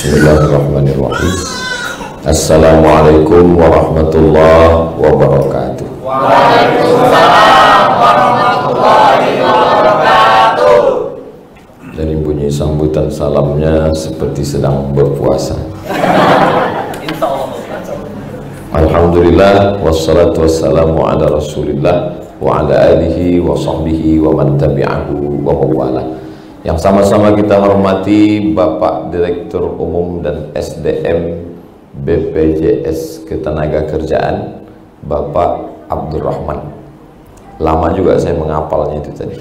Bismillahirrahmanirrahim. Assalamualaikum warahmatullahi wabarakatuh. Waalaikumsalam warahmatullahi wabarakatuh. Dari bunyi sambutan salamnya seperti sedang berpuasa. Alhamdulillah wassalatu wassalamu ala Rasulillah wa ala alihi wa sahbihi wa man tabi'ahu wa mawala. Yang sama-sama kita hormati Bapak Direktur Umum dan SDM BPJS Ketenagakerjaan, Bapak Abdurrahman. Lama juga saya menghafalnya itu tadi.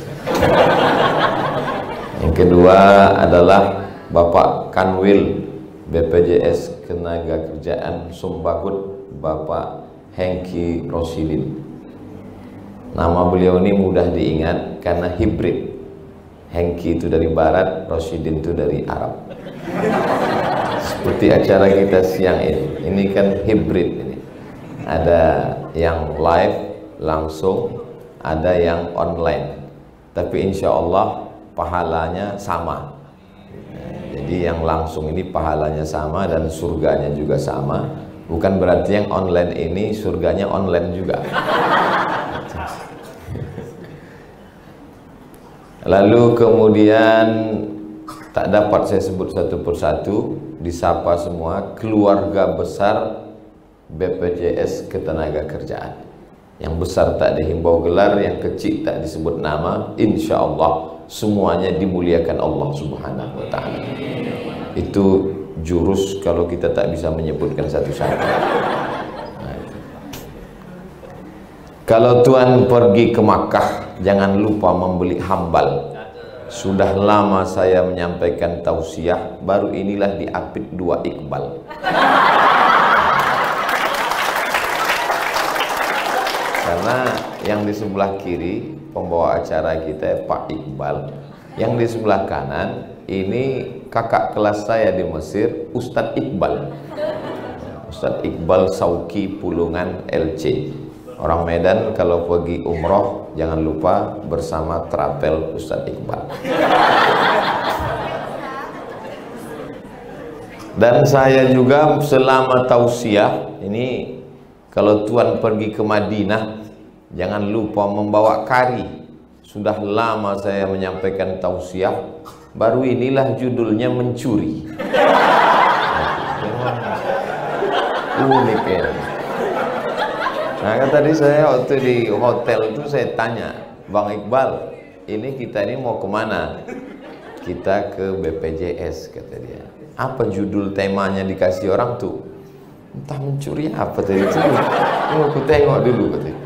Yang kedua adalah Bapak Kanwil BPJS Ketenagakerjaan Sumbagut, Bapak Hengki Rosidin. Nama beliau ini mudah diingat karena hibrid. Hengki itu dari barat, Rosidin itu dari Arab. Seperti acara kita siang ini kan hibrid ini. Ada yang live langsung, ada yang online. Tapi insya Allah pahalanya sama. Jadi yang langsung ini pahalanya sama dan surganya juga sama. Bukan berarti yang online ini surganya online juga. Lalu kemudian tak dapat saya sebut satu persatu, disapa semua keluarga besar BPJS Ketenagakerjaan. Yang besar tak dihimbau gelar, yang kecil tak disebut nama. Insya Allah semuanya dimuliakan Allah Subhanahu wa ta'ala. Itu jurus kalau kita tak bisa menyebutkan satu-satu. Kalau Tuhan pergi ke Makkah, jangan lupa membeli hambal. Sudah lama saya menyampaikan tausiah, baru inilah diapit 2 Iqbal. Karena yang di sebelah kiri pembawa acara kita Pak Iqbal, yang di sebelah kanan ini kakak kelas saya di Mesir, Ustadz Iqbal. Ustadz Iqbal Sauki Pulungan LC. Orang Medan kalau pergi umroh jangan lupa bersama travel Ustadz Iqbal. Dan saya juga selama tausiah ini, kalau Tuhan pergi ke Madinah Jangan lupa membawa kari. Sudah lama saya menyampaikan tausiah, baru inilah judulnya mencuri. Unik ya. Nah kan tadi saya waktu di hotel itu saya tanya, Bang Iqbal, ini kita ini mau kemana? Kita ke BPJS, kata dia. Apa judul temanya dikasih orang tuh? Entah mencuri apa tadi itu. Mau aku tengok dulu, katanya.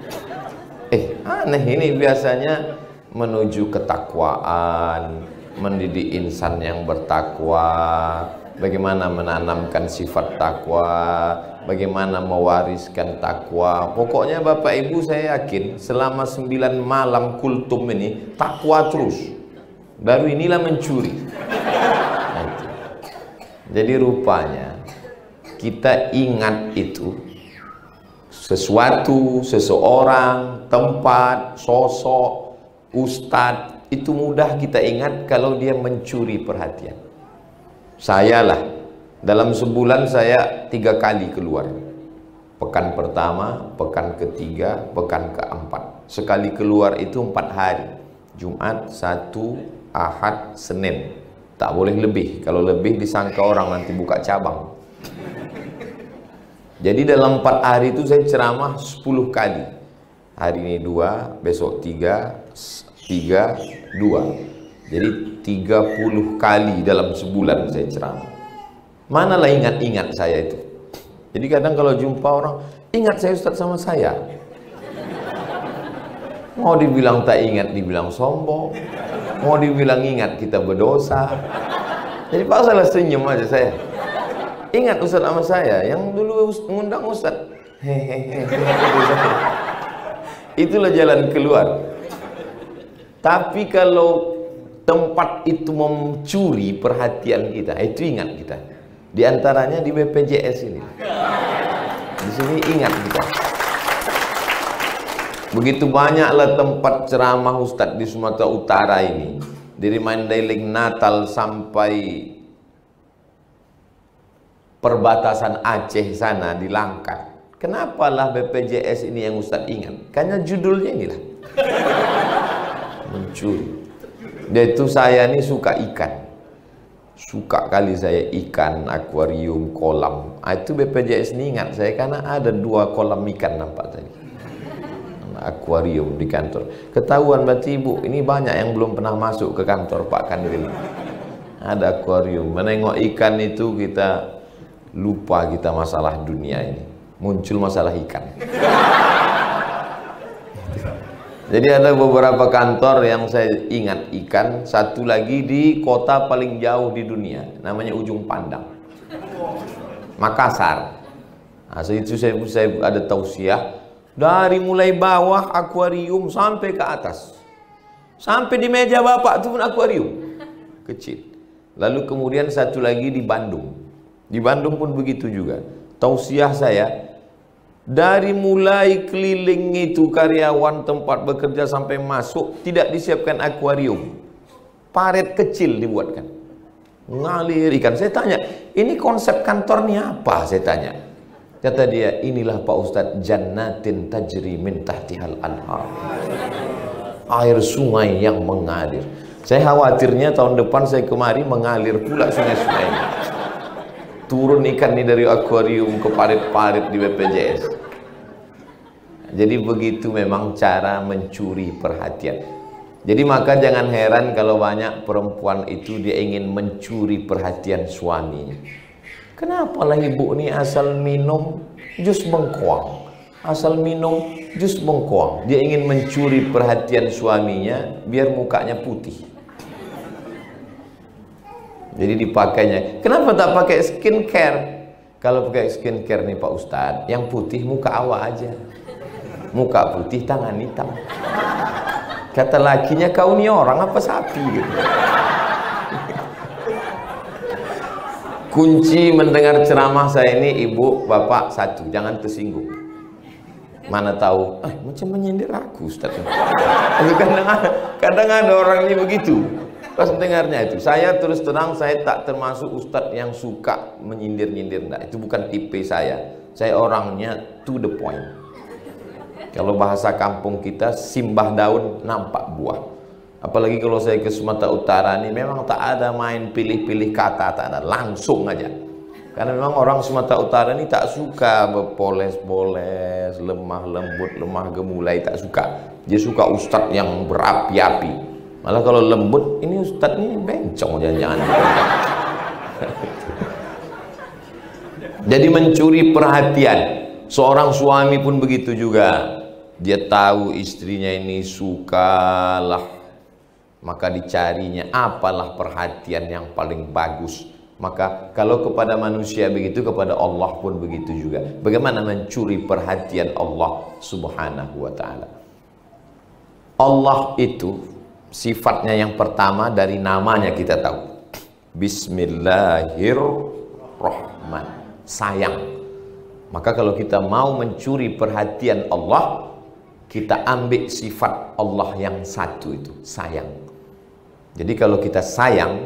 Aneh ini biasanya menuju ketakwaan, mendidik insan yang bertakwa, bagaimana menanamkan sifat takwa, bagaimana mewariskan takwa. Pokoknya Bapak Ibu saya yakin selama 9 malam kultum ini takwa terus. Baru inilah mencuri. Jadi rupanya kita ingat itu sesuatu, seseorang, tempat, sosok, ustadz, itu mudah kita ingat kalau dia mencuri perhatian. Saya lah, dalam sebulan saya 3 kali keluar. Pekan pertama, pekan ketiga, pekan keempat. Sekali keluar itu 4 hari. Jumat, Sabtu, Ahad, Senin. Tak boleh lebih. Kalau lebih disangka orang nanti buka cabang. Jadi dalam 4 hari itu saya ceramah 10 kali. Hari ini 2, besok 3, 2. Jadi 30 kali dalam sebulan saya ceramah. Manalah ingat-ingat saya itu. Jadi kadang kalau jumpa orang, ingat saya Ustaz sama saya. Mau dibilang tak ingat, dibilang sombong. Mau dibilang ingat, kita berdosa. Jadi pasalah senyum aja saya. Ingat Ustaz sama saya yang dulu ngundang Ustaz. Hehehe. Itulah jalan keluar. Tapi kalau tempat itu mencuri perhatian kita, itu ingat kita. Di antaranya di BPJS ini. Di sini ingat kita. Begitu banyaklah tempat ceramah Ustadz di Sumatera Utara ini. Dari Mandailing Natal sampai perbatasan Aceh sana di Langkat. Kenapalah BPJS ini yang Ustadz ingat? Karena judulnya inilah. Mencuri. Dia itu saya ini suka ikan. Suka kali saya ikan, akuarium, kolam. Itu BPJS ini ingat saya karena ada 2 kolam ikan nampak tadi. Akuarium di kantor. Ketahuan berarti Ibu, ini banyak yang belum pernah masuk ke kantor Pak Kanwil. Ada akuarium. Menengok ikan itu kita lupa kita masalah dunia ini. Muncul masalah ikan. Jadi ada beberapa kantor yang saya ingat ikan. Satu lagi di kota paling jauh di dunia, namanya Ujung Pandang, Makassar. Nah, itu saya ada tausiah. Dari mulai bawah akuarium sampai ke atas. Sampai di meja Bapak itu pun akuarium. Kecil. Lalu kemudian satu lagi di Bandung. Di Bandung pun begitu juga. Tausiah saya, dari mulai keliling itu karyawan tempat bekerja sampai masuk, tidak disiapkan akuarium. Paret kecil dibuatkan. Ngalir ikan. Saya tanya, ini konsep kantornya apa? Saya tanya. Kata dia, inilah Pak Ustadz, jannatin tajri min tahtihal anhar. Air sungai yang mengalir. Saya khawatirnya tahun depan saya kemari mengalir pula sungai-sungai. Turun ikan ini dari akuarium ke parit-parit di BPJS. Jadi begitu memang cara mencuri perhatian. Jadi maka jangan heran kalau banyak perempuan itu dia ingin mencuri perhatian suaminya. Kenapa lah ibu ini asal minum jus bengkoang, asal minum jus bengkoang. Dia ingin mencuri perhatian suaminya biar mukanya putih. Jadi dipakainya. Kenapa tak pakai skincare? Kalau pakai skincare nih Pak Ustadz, yang putih muka awak aja. Muka putih, tangan hitam. Kata lakinya, kau ini orang apa sapi gitu. Kunci mendengar ceramah saya ini, ibu, bapak, satu, jangan tersinggung. Mana tahu, macam menyindir aku Ustaz. Kadang ada orang ini begitu. Pas mendengarnya itu, saya terus terang, saya tak termasuk Ustaz yang suka menyindir-nyindir. Nah, itu bukan tipe saya. Saya orangnya to the point. Kalau bahasa kampung kita, simbah daun nampak buah. Apalagi kalau saya ke Sumatera Utara ini, memang tak ada main pilih-pilih kata, tak ada, langsung aja. Karena memang orang Sumatera Utara ini tak suka berpoles-poles, lemah lembut, lemah gemulai, tak suka. Dia suka ustadz yang berapi-api. Malah kalau lembut, ini ustadz ini bencong jangan-jangan. Jadi mencuri perhatian. Seorang suami pun begitu juga. Dia tahu istrinya ini sukalah, maka dicarinya apalah perhatian yang paling bagus. Maka kalau kepada manusia begitu, kepada Allah pun begitu juga. Bagaimana mencuri perhatian Allah subhanahu wa ta'ala. Allah itu sifatnya yang pertama dari namanya kita tahu. Bismillahirrahmanirrahim. Sayang. Maka kalau kita mau mencuri perhatian Allah, kita ambil sifat Allah yang satu itu, sayang. Jadi kalau kita sayang,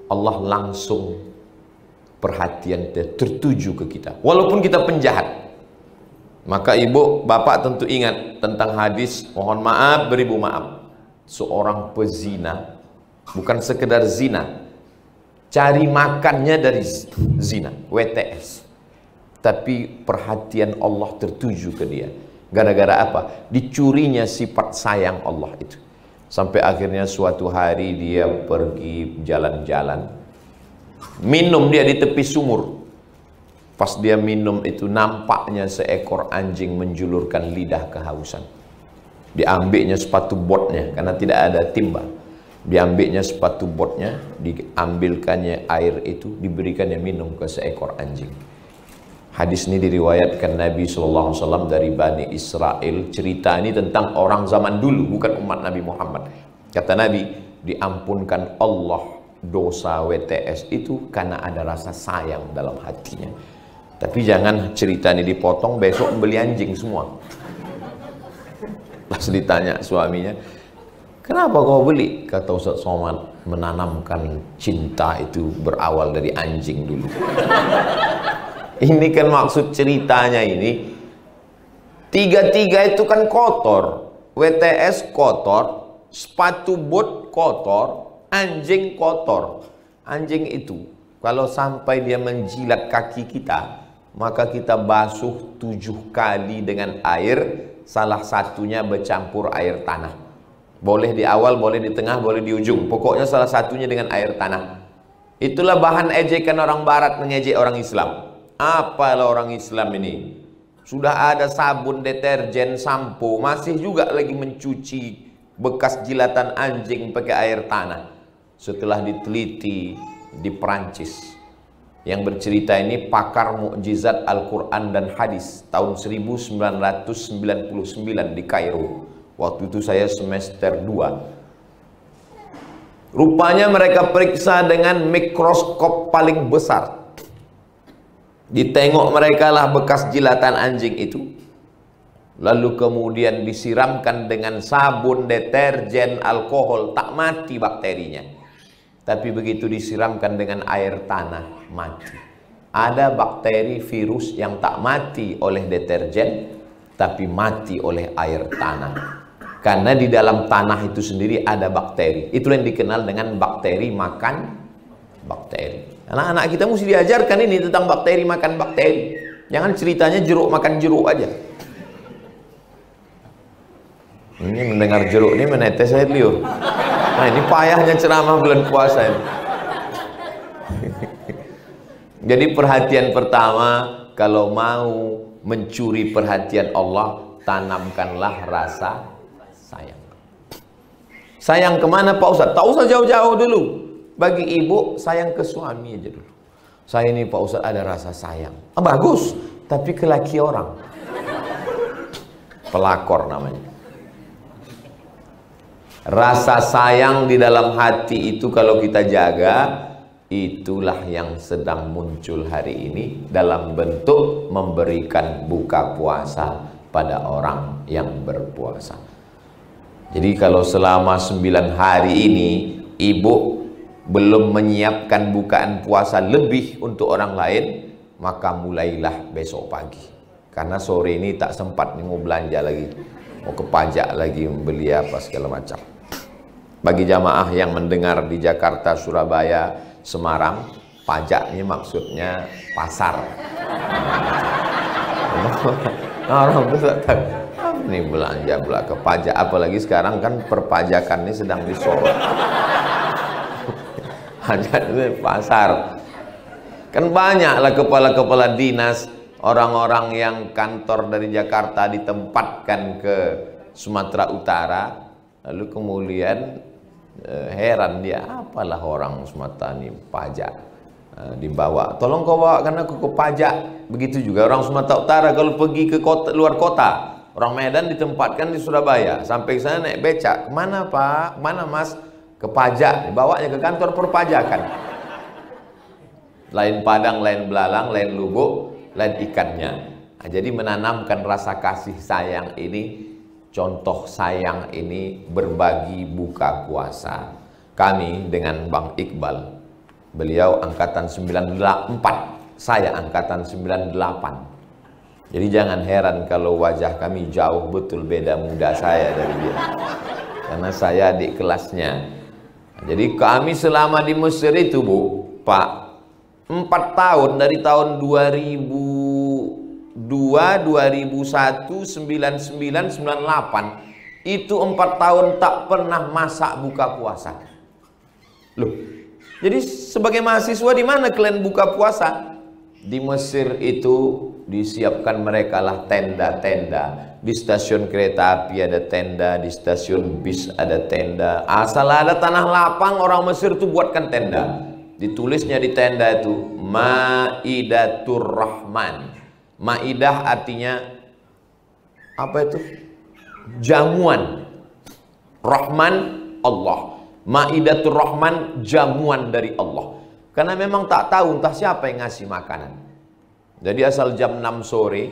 Allah langsung perhatian tertuju ke kita. Walaupun kita penjahat. Maka ibu, bapak tentu ingat tentang hadis, mohon maaf, beribu maaf. Seorang pezina, bukan sekedar zina, cari makannya dari zina, WTS. Tapi perhatian Allah tertuju ke dia. Gara-gara apa? Dicurinya sifat sayang Allah itu. Sampai akhirnya suatu hari dia pergi jalan-jalan, minum dia di tepi sumur. Pas dia minum itu, nampaknya seekor anjing menjulurkan lidah kehausan. Diambilnya sepatu botnya, karena tidak ada timba. Diambilnya sepatu botnya, diambilkannya air itu, diberikannya minum ke seekor anjing. Hadis ini diriwayatkan Nabi SAW dari Bani Israel. Cerita ini tentang orang zaman dulu, bukan umat Nabi Muhammad. Kata Nabi, diampunkan Allah dosa WTS itu karena ada rasa sayang dalam hatinya. Tapi jangan cerita ini dipotong, besok beli anjing semua. Pas ditanya suaminya, kenapa kau beli? Kata Ustaz Somad, menanamkan cinta itu berawal dari anjing dulu. Ini kan maksud ceritanya ini, tiga-tiga itu kan kotor. WTS kotor, sepatu bot kotor, anjing kotor. Anjing itu kalau sampai dia menjilat kaki kita, maka kita basuh 7 kali dengan air, salah satunya bercampur air tanah. Boleh di awal, boleh di tengah, boleh di ujung. Pokoknya salah satunya dengan air tanah. Itulah bahan ejekan orang barat mengejek orang Islam. Apalah orang Islam ini, sudah ada sabun, deterjen, sampo, masih juga lagi mencuci bekas jilatan anjing pakai air tanah. Setelah diteliti di Perancis, yang bercerita ini pakar mukjizat Al-Quran dan Hadis tahun 1999 di Kairo. Waktu itu saya semester 2. Rupanya mereka periksa dengan mikroskop paling besar. Ditengok mereka lah bekas jilatan anjing itu. Lalu kemudian disiramkan dengan sabun, deterjen, alkohol, tak mati bakterinya. Tapi begitu disiramkan dengan air tanah, mati. Ada bakteri virus yang tak mati oleh deterjen, tapi mati oleh air tanah. Karena di dalam tanah itu sendiri ada bakteri. Itulah yang dikenal dengan bakteri makan bakteri. Anak-anak kita mesti diajarkan ini tentang bakteri makan bakteri. Jangan ceritanya jeruk makan jeruk aja. Ini mendengar jeruk ini menetes air liur. Nah ini payahnya ceramah bulan puasa ini. Jadi perhatian pertama, kalau mau mencuri perhatian Allah, tanamkanlah rasa sayang. Sayang kemana Pak Ustadz? Tak usah jauh-jauh dulu. Bagi ibu, sayang ke suami aja dulu. Saya ini Pak Ustadz ada rasa sayang. Bagus, tapi ke laki orang. Pelakor namanya. Rasa sayang di dalam hati itu kalau kita jaga, itulah yang sedang muncul hari ini dalam bentuk memberikan buka puasa pada orang yang berpuasa. Jadi kalau selama 9 hari ini ibu belum menyiapkan bukaan puasa lebih untuk orang lain, maka mulailah besok pagi. karena sore ini tak sempat nih mau belanja lagi, mau ke pajak lagi, membeli apa segala macam. Bagi jamaah yang mendengar di Jakarta, Surabaya, Semarang, pajak ini maksudnya pasar. Orang tuh tak tahu ini belanja pula ke pajak, apalagi sekarang kan perpajakan ini sedang disorot. Pajak itu pasar. Kan banyaklah kepala-kepala dinas, orang-orang yang kantor dari Jakarta ditempatkan ke Sumatera Utara, lalu kemudian heran dia, apalah orang Sumatera ini pajak dibawa, tolong kau bawakan aku ke pajak. Begitu juga orang Sumatera Utara kalau pergi ke kota, luar kota, orang Medan ditempatkan di Surabaya, sampai sana naik becak, kemana Pak, kemana Mas, ke pajak, dibawanya ke kantor perpajakan. Lain Padang, lain belalang, lain lubuk, lain ikannya. Nah, jadi menanamkan rasa kasih sayang ini, contoh sayang ini berbagi buka puasa. Kami dengan Bang Iqbal, beliau angkatan 94, saya angkatan 98. Jadi jangan heran kalau wajah kami jauh betul beda muda saya dari dia, karena saya adik kelasnya. Jadi kami selama di Mesir itu Pak, 4 tahun, dari tahun 2002, 2001, 99, 98, itu 4 tahun tak pernah masak buka puasa. Loh, jadi sebagai mahasiswa di mana kalian buka puasa? Di Mesir itu disiapkan mereka lah tenda-tenda. Di stasiun kereta api ada tenda, di stasiun bis ada tenda. Asal ada tanah lapang, orang Mesir itu buatkan tenda. Ditulisnya di tenda itu Maidatur Rahman. Maidah artinya apa itu? Jamuan. Rahman Allah. Maidatur Rahman, jamuan dari Allah. Karena memang tak tahu entah siapa yang ngasih makanan. Jadi asal jam 6 sore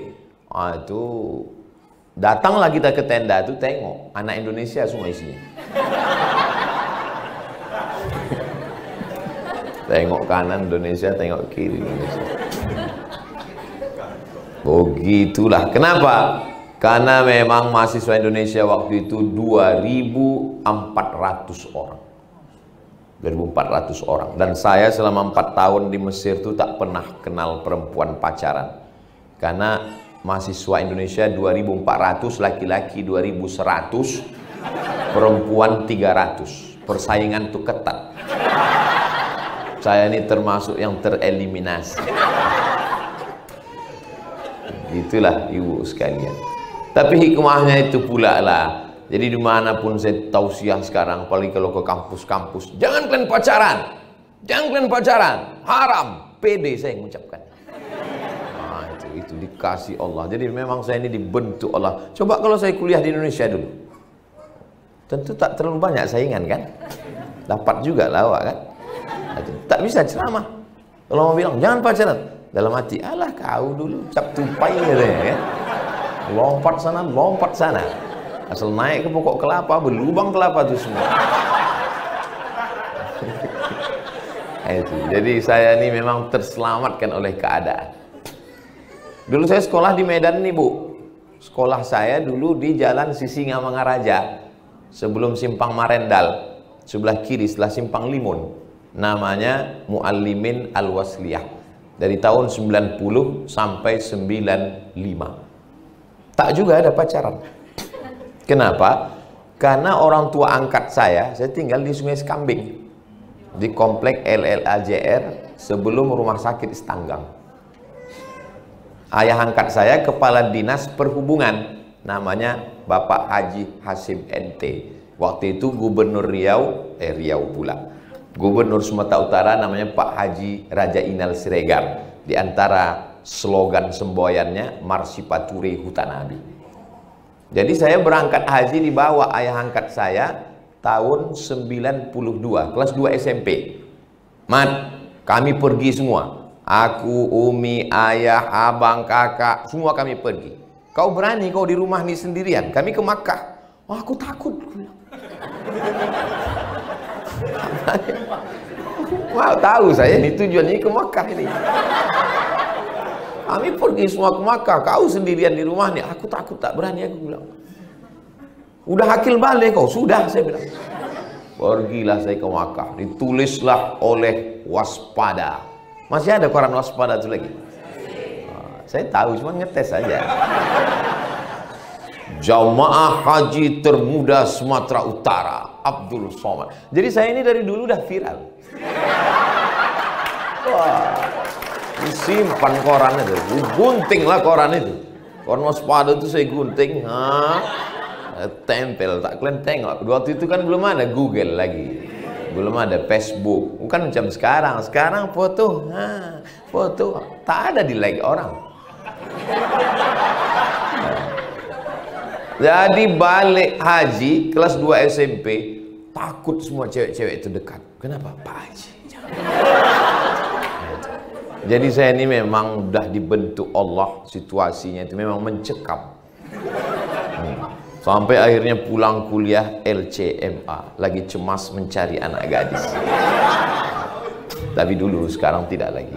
itu datanglah kita ke tenda itu, tengok anak Indonesia semua isinya. Tengok kanan Indonesia, tengok kiri Indonesia. Begitulah. Kenapa? Karena memang mahasiswa Indonesia waktu itu 2.400 orang. 2.400 orang. Dan saya selama 4 tahun di Mesir itu tak pernah kenal perempuan pacaran. Karena mahasiswa Indonesia 2.400, laki-laki 2.100, perempuan 300. Persaingan itu ketat. Saya ini termasuk yang tereliminasi. Itulah ibu sekalian. Tapi hikmahnya itu pula lah. Jadi dimanapun saya tausiah sekarang, apalagi kalau ke kampus-kampus, jangan kalian pacaran, jangan kalian pacaran, haram. Pede saya mengucapkan. Nah, itu dikasih Allah. Jadi memang saya ini dibentuk Allah. Coba kalau saya kuliah di Indonesia dulu, tentu tak terlalu banyak saingan kan? Dapat juga lawak kan? Tak bisa ceramah. Kalau mau bilang jangan pacaran, dalam hati, alah kau dulu cap tupai katanya kan? Lompat sana, lompat sana. Asal naik ke pokok kelapa, berlubang kelapa itu semua. Itu. Jadi saya ini memang terselamatkan oleh keadaan. Dulu saya sekolah di Medan nih Bu. Sekolah saya dulu di Jalan Sisingamangaraja, sebelum Simpang Marendal, sebelah kiri setelah Simpang Limun. Namanya Muallimin Al-Wasliyah. Dari tahun 90 sampai 95. Tak juga ada pacaran. Kenapa? Karena orang tua angkat saya tinggal di Sungai Sekambing, di komplek LLAJR sebelum rumah sakit Stanggang. Ayah angkat saya kepala dinas perhubungan, namanya Bapak Haji Hasim NT. Waktu itu gubernur Riau pula. Gubernur Sumatera Utara namanya Pak Haji Raja Inal Siregar. Di antara slogan semboyannya Marsipaturi Hutanabi. Jadi saya berangkat haji dibawa ayah angkat saya tahun 92, kelas 2 SMP. Mat, kami pergi semua. Aku, Umi, ayah, abang, kakak, semua kami pergi. Kau berani kau di rumah ini sendirian? Kami ke Makkah. Oh, aku takut. Wow, tahu saya ini tujuannya ke Makkah ini. Kami pergi semua ke Makkah, kau sendirian di rumah nih. Aku takut, tak berani, aku bilang. Udah akil balik kau, sudah, saya bilang. Pergilah saya ke Makkah, ditulislah oleh Waspada. Masih ada koran Waspada itu lagi? Saya tahu, cuma ngetes saja. Jamaah haji termuda Sumatera Utara, Abdul Somad. Jadi saya ini dari dulu udah viral. Wah, disimpan koran itu, gunting lah koran itu. Koran Waspada itu saya gunting, tempel, tak kalian tengok. Waktu itu kan belum ada Google lagi, belum ada Facebook, bukan macam sekarang. Sekarang foto, foto tak ada di like orang. Jadi balik haji kelas 2 SMP, takut semua cewek-cewek itu dekat. Kenapa? Pak Haji. Jadi saya ini memang udah dibentuk Allah, situasinya itu memang mencekam. Sampai akhirnya pulang kuliah LCMA, lagi cemas mencari anak gadis. Tapi dulu, sekarang tidak lagi.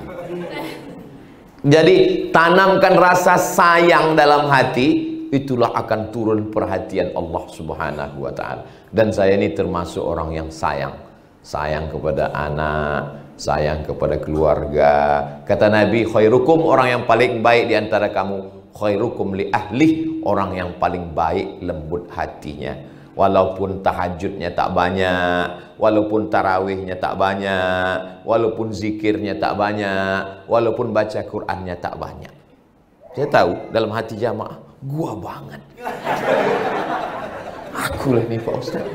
Jadi tanamkan rasa sayang dalam hati, itulah akan turun perhatian Allah Subhanahu wa ta'ala. Dan saya ini termasuk orang yang sayang. Sayang kepada anak, sayang kepada keluarga. Kata Nabi, khairukum, orang yang paling baik di antara kamu, khairukum li ahli, orang yang paling baik lembut hatinya. Walaupun tahajudnya tak banyak, walaupun tarawihnya tak banyak, walaupun zikirnya tak banyak, walaupun baca Qur'annya tak banyak. Saya tahu dalam hati jamaah, gua banget. Aku lah nih Pak Ustaz.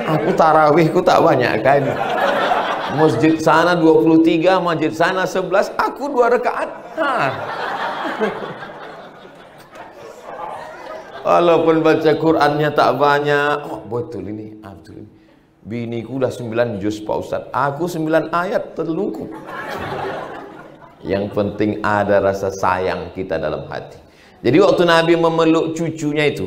Aku tarawihku tak banyak kan. Masjid sana 23, masjid sana 11, aku 2 rakaat. Walaupun baca Qur'annya tak banyak. Oh, betul ini, betul ini. Biniku udah 9 juz Pak Ustaz. Aku 9 ayat terlungkup. Yang penting ada rasa sayang kita dalam hati. Jadi waktu Nabi memeluk cucunya itu,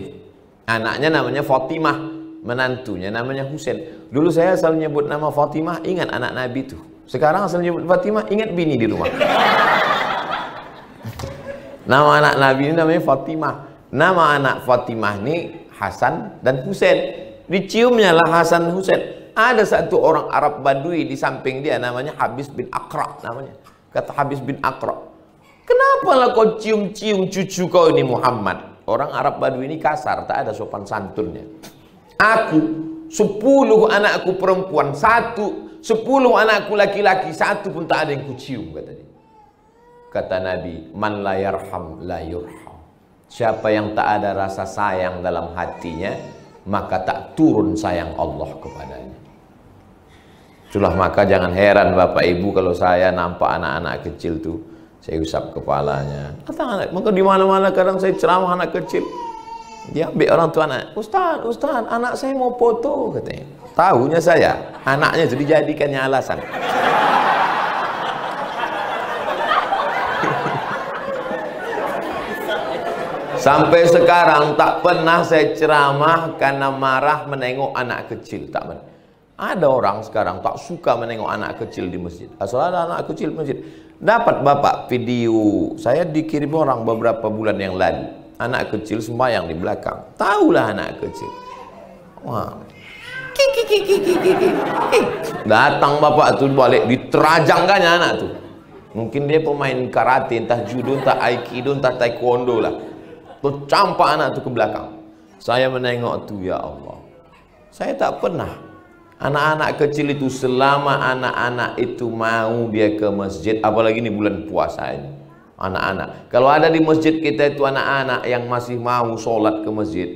anaknya namanya Fatimah, menantunya namanya Husain. Dulu saya asal nyebut nama Fatimah, ingat anak Nabi itu. Sekarang asal nyebut Fatimah, ingat bini di rumah. Nama anak Nabi ini namanya Fatimah. Nama anak Fatimah ini Hasan dan Husain. Diciumnya lah Hasan Husain. Ada satu orang Arab Badui di samping dia, namanya Habis bin Aqra namanya. Kata Habis bin Aqra, kenapa lah kau cium-cium cucu kau ini Muhammad? Orang Arab Badui ini kasar, tak ada sopan santunnya. Aku 10 anakku perempuan, 10 anakku laki-laki, 1 pun tak ada yang kucium, kata dia. Kata Nabi, man la yarham la yurham. Siapa yang tak ada rasa sayang dalam hatinya, maka tak turun sayang Allah kepadanya. Itulah maka jangan heran Bapak Ibu kalau saya nampak anak-anak kecil tuh, saya usap kepalanya. Maka di mana-mana kadang saya ceramah anak kecil, dia ambil orang tua anak, Ustaz, anak saya mau foto, katanya. Tahunya saya, anaknya itu dijadikannya alasan. Sampai sekarang tak pernah saya ceramah karena marah menengok anak kecil, tak pernah. Ada orang sekarang tak suka menengok anak kecil di masjid. Asal ada anak kecil di masjid. Dapat Bapak video, saya dikirim orang beberapa bulan yang lalu. Anak kecil sembahyang di belakang. Tahulah anak kecil. Wah. Datang Bapak tuh balik, diterajangkannya anak tuh. Mungkin dia pemain karate, entah judo, entah aikido, entah taekwondo lah. Tuh campak anak tuh ke belakang. Saya menengok tuh, ya Allah. Saya tak pernah. Anak-anak kecil itu, selama anak-anak itu mau dia ke masjid, apalagi ini bulan puasa ini. Anak-anak, kalau ada di masjid kita itu anak-anak yang masih mau sholat ke masjid,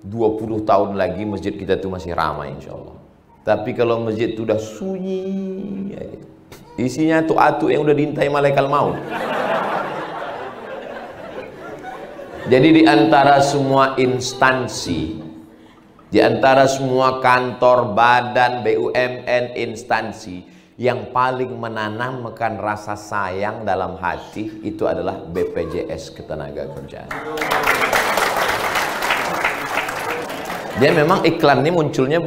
20 tahun lagi masjid kita itu masih ramai insya Allah. Tapi kalau masjid itu udah sunyi ya gitu. Isinya tuh atu yang udah diintai malaikat maut. Jadi di antara semua instansi, di antara semua kantor, badan, BUMN, instansi yang paling menanamkan rasa sayang dalam hati itu adalah BPJS Ketenagakerjaan. Dia memang iklan ini munculnya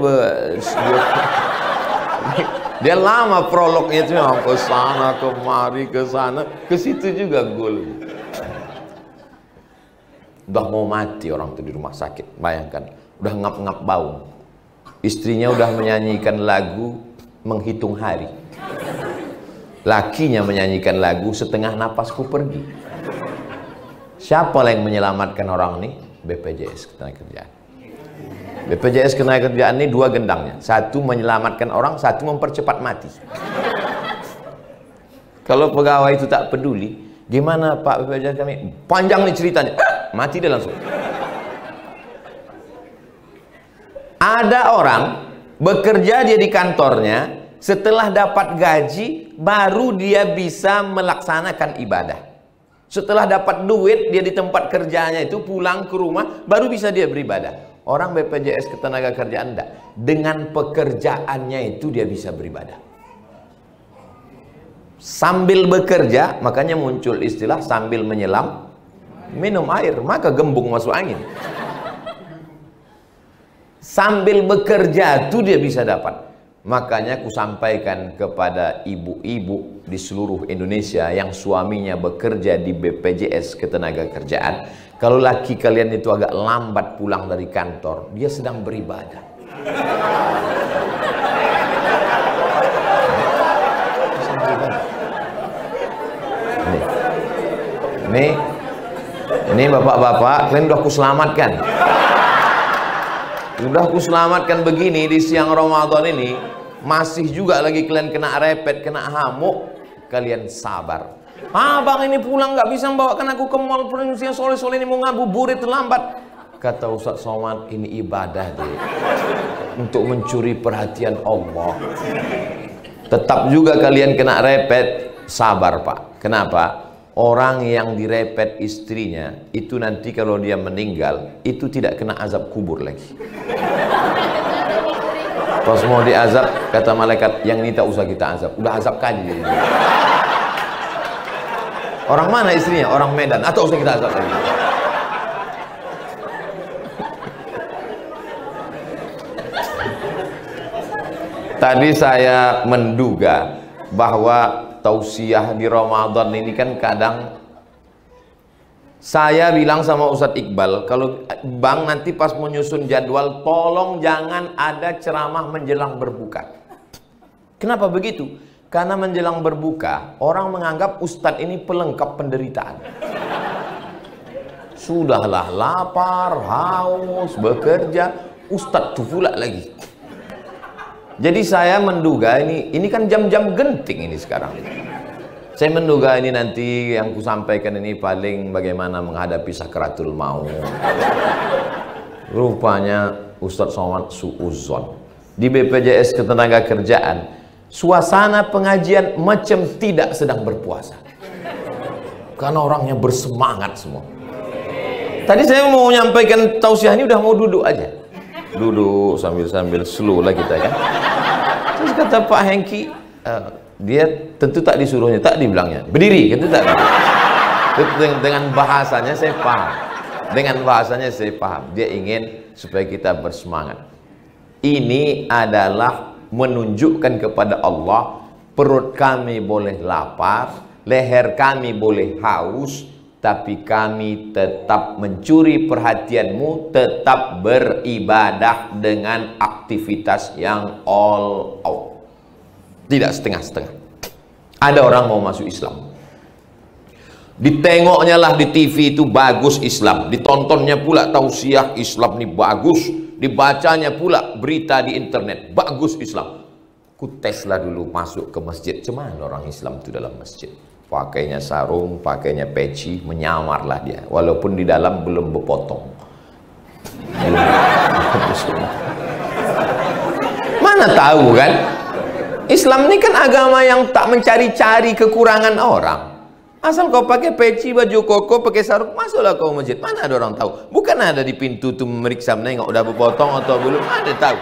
dia lama prolognya itu memang ke sana kemari ke sana ke situ juga goal. Udah mau mati orang itu di rumah sakit. Bayangkan, udah ngap-ngap bau. Istrinya udah menyanyikan lagu menghitung hari. Lakinya menyanyikan lagu setengah napasku pergi. Siapa yang menyelamatkan orang ini? BPJS Ketenagakerjaan. BPJS Ketenagakerjaan ini dua gendangnya. Satu menyelamatkan orang, satu mempercepat mati. Kalau pegawai itu tak peduli, gimana Pak BPJS kami? Panjang nih ceritanya. Mati dia langsung. Ada orang bekerja dia di kantornya, setelah dapat gaji baru dia bisa melaksanakan ibadah. Setelah dapat duit dia di tempat kerjanya itu pulang ke rumah baru bisa dia beribadah. Orang BPJS Ketenagakerjaan enggak. Dengan pekerjaannya itu dia bisa beribadah. Sambil bekerja, makanya muncul istilah sambil menyelam minum air, maka gembung masuk angin. Sambil bekerja itu dia bisa dapat. Makanya aku sampaikan kepada ibu-ibu di seluruh Indonesia yang suaminya bekerja di BPJS Ketenagakerjaan, kalau laki kalian itu agak lambat pulang dari kantor, dia sedang beribadah. Ini bapak-bapak, kalian udah aku selamatkan. Udah aku selamatkan begini di siang Ramadan ini, masih juga lagi kalian kena repet, kena hamuk, kalian sabar. Abang ini pulang nggak bisa membawakan aku ke mall, Provinsi sore-sore ini mau ngabuburit terlambat. Kata Ustaz Somad, ini ibadah deh, untuk mencuri perhatian Allah. Tetap juga kalian kena repet, sabar Pak. Kenapa? Orang yang direpet istrinya itu nanti kalau dia meninggal itu tidak kena azab kubur lagi. Pas mau diazab kata malaikat, yang ini tak usah kita azab, udah azab kaji. Orang mana istrinya? Orang Medan, atau usah kita azab lagi. Tadi saya menduga bahwa tausiah di Ramadan ini kan kadang saya bilang sama Ustadz Iqbal, kalau Bang nanti pas menyusun jadwal tolong jangan ada ceramah menjelang berbuka. Kenapa begitu? Karena menjelang berbuka orang menganggap Ustadz ini pelengkap penderitaan. Sudahlah lapar, haus, bekerja, Ustadz tuh pula lagi. Jadi saya menduga ini kan jam-jam genting ini sekarang. Saya menduga ini nanti yang kusampaikan ini paling bagaimana menghadapi sakratul maut. Rupanya Ustadz Somad suuzon. Di BPJS Ketenagakerjaan, suasana pengajian macam tidak sedang berpuasa. Karena orangnya bersemangat semua. Tadi saya mau menyampaikan tausiah ini udah mau duduk aja. Duduk sambil slow lah kita ya. Terus kata Pak Hengki, dia tentu tak disuruhnya, tak dibilangnya berdiri, gitu tak. Dengan bahasanya saya paham. Dengan bahasanya saya paham. Dia ingin supaya kita bersemangat. Ini adalah menunjukkan kepada Allah, perut kami boleh lapar, leher kami boleh haus, tapi kami tetap mencuri perhatianmu, tetap beribadah dengan aktivitas yang all out, tidak setengah-setengah. Ada orang mau masuk Islam, ditengoknya lah di TV itu bagus Islam, ditontonnya pula tausiah Islam ini bagus, dibacanya pula berita di internet bagus Islam. Ku teslah dulu masuk ke masjid, cuman orang Islam itu dalam masjid pakainya sarung, pakainya peci, menyamarlah dia, walaupun di dalam belum berpotong. Mana tahu kan? Islam ini kan agama yang tak mencari-cari kekurangan orang. Asal kau pakai peci, baju koko, pakai sarung, masuklah kau masjid. Mana ada orang tahu? Bukan ada di pintu tuh memeriksa menengok udah berpotong atau belum, ada tahu.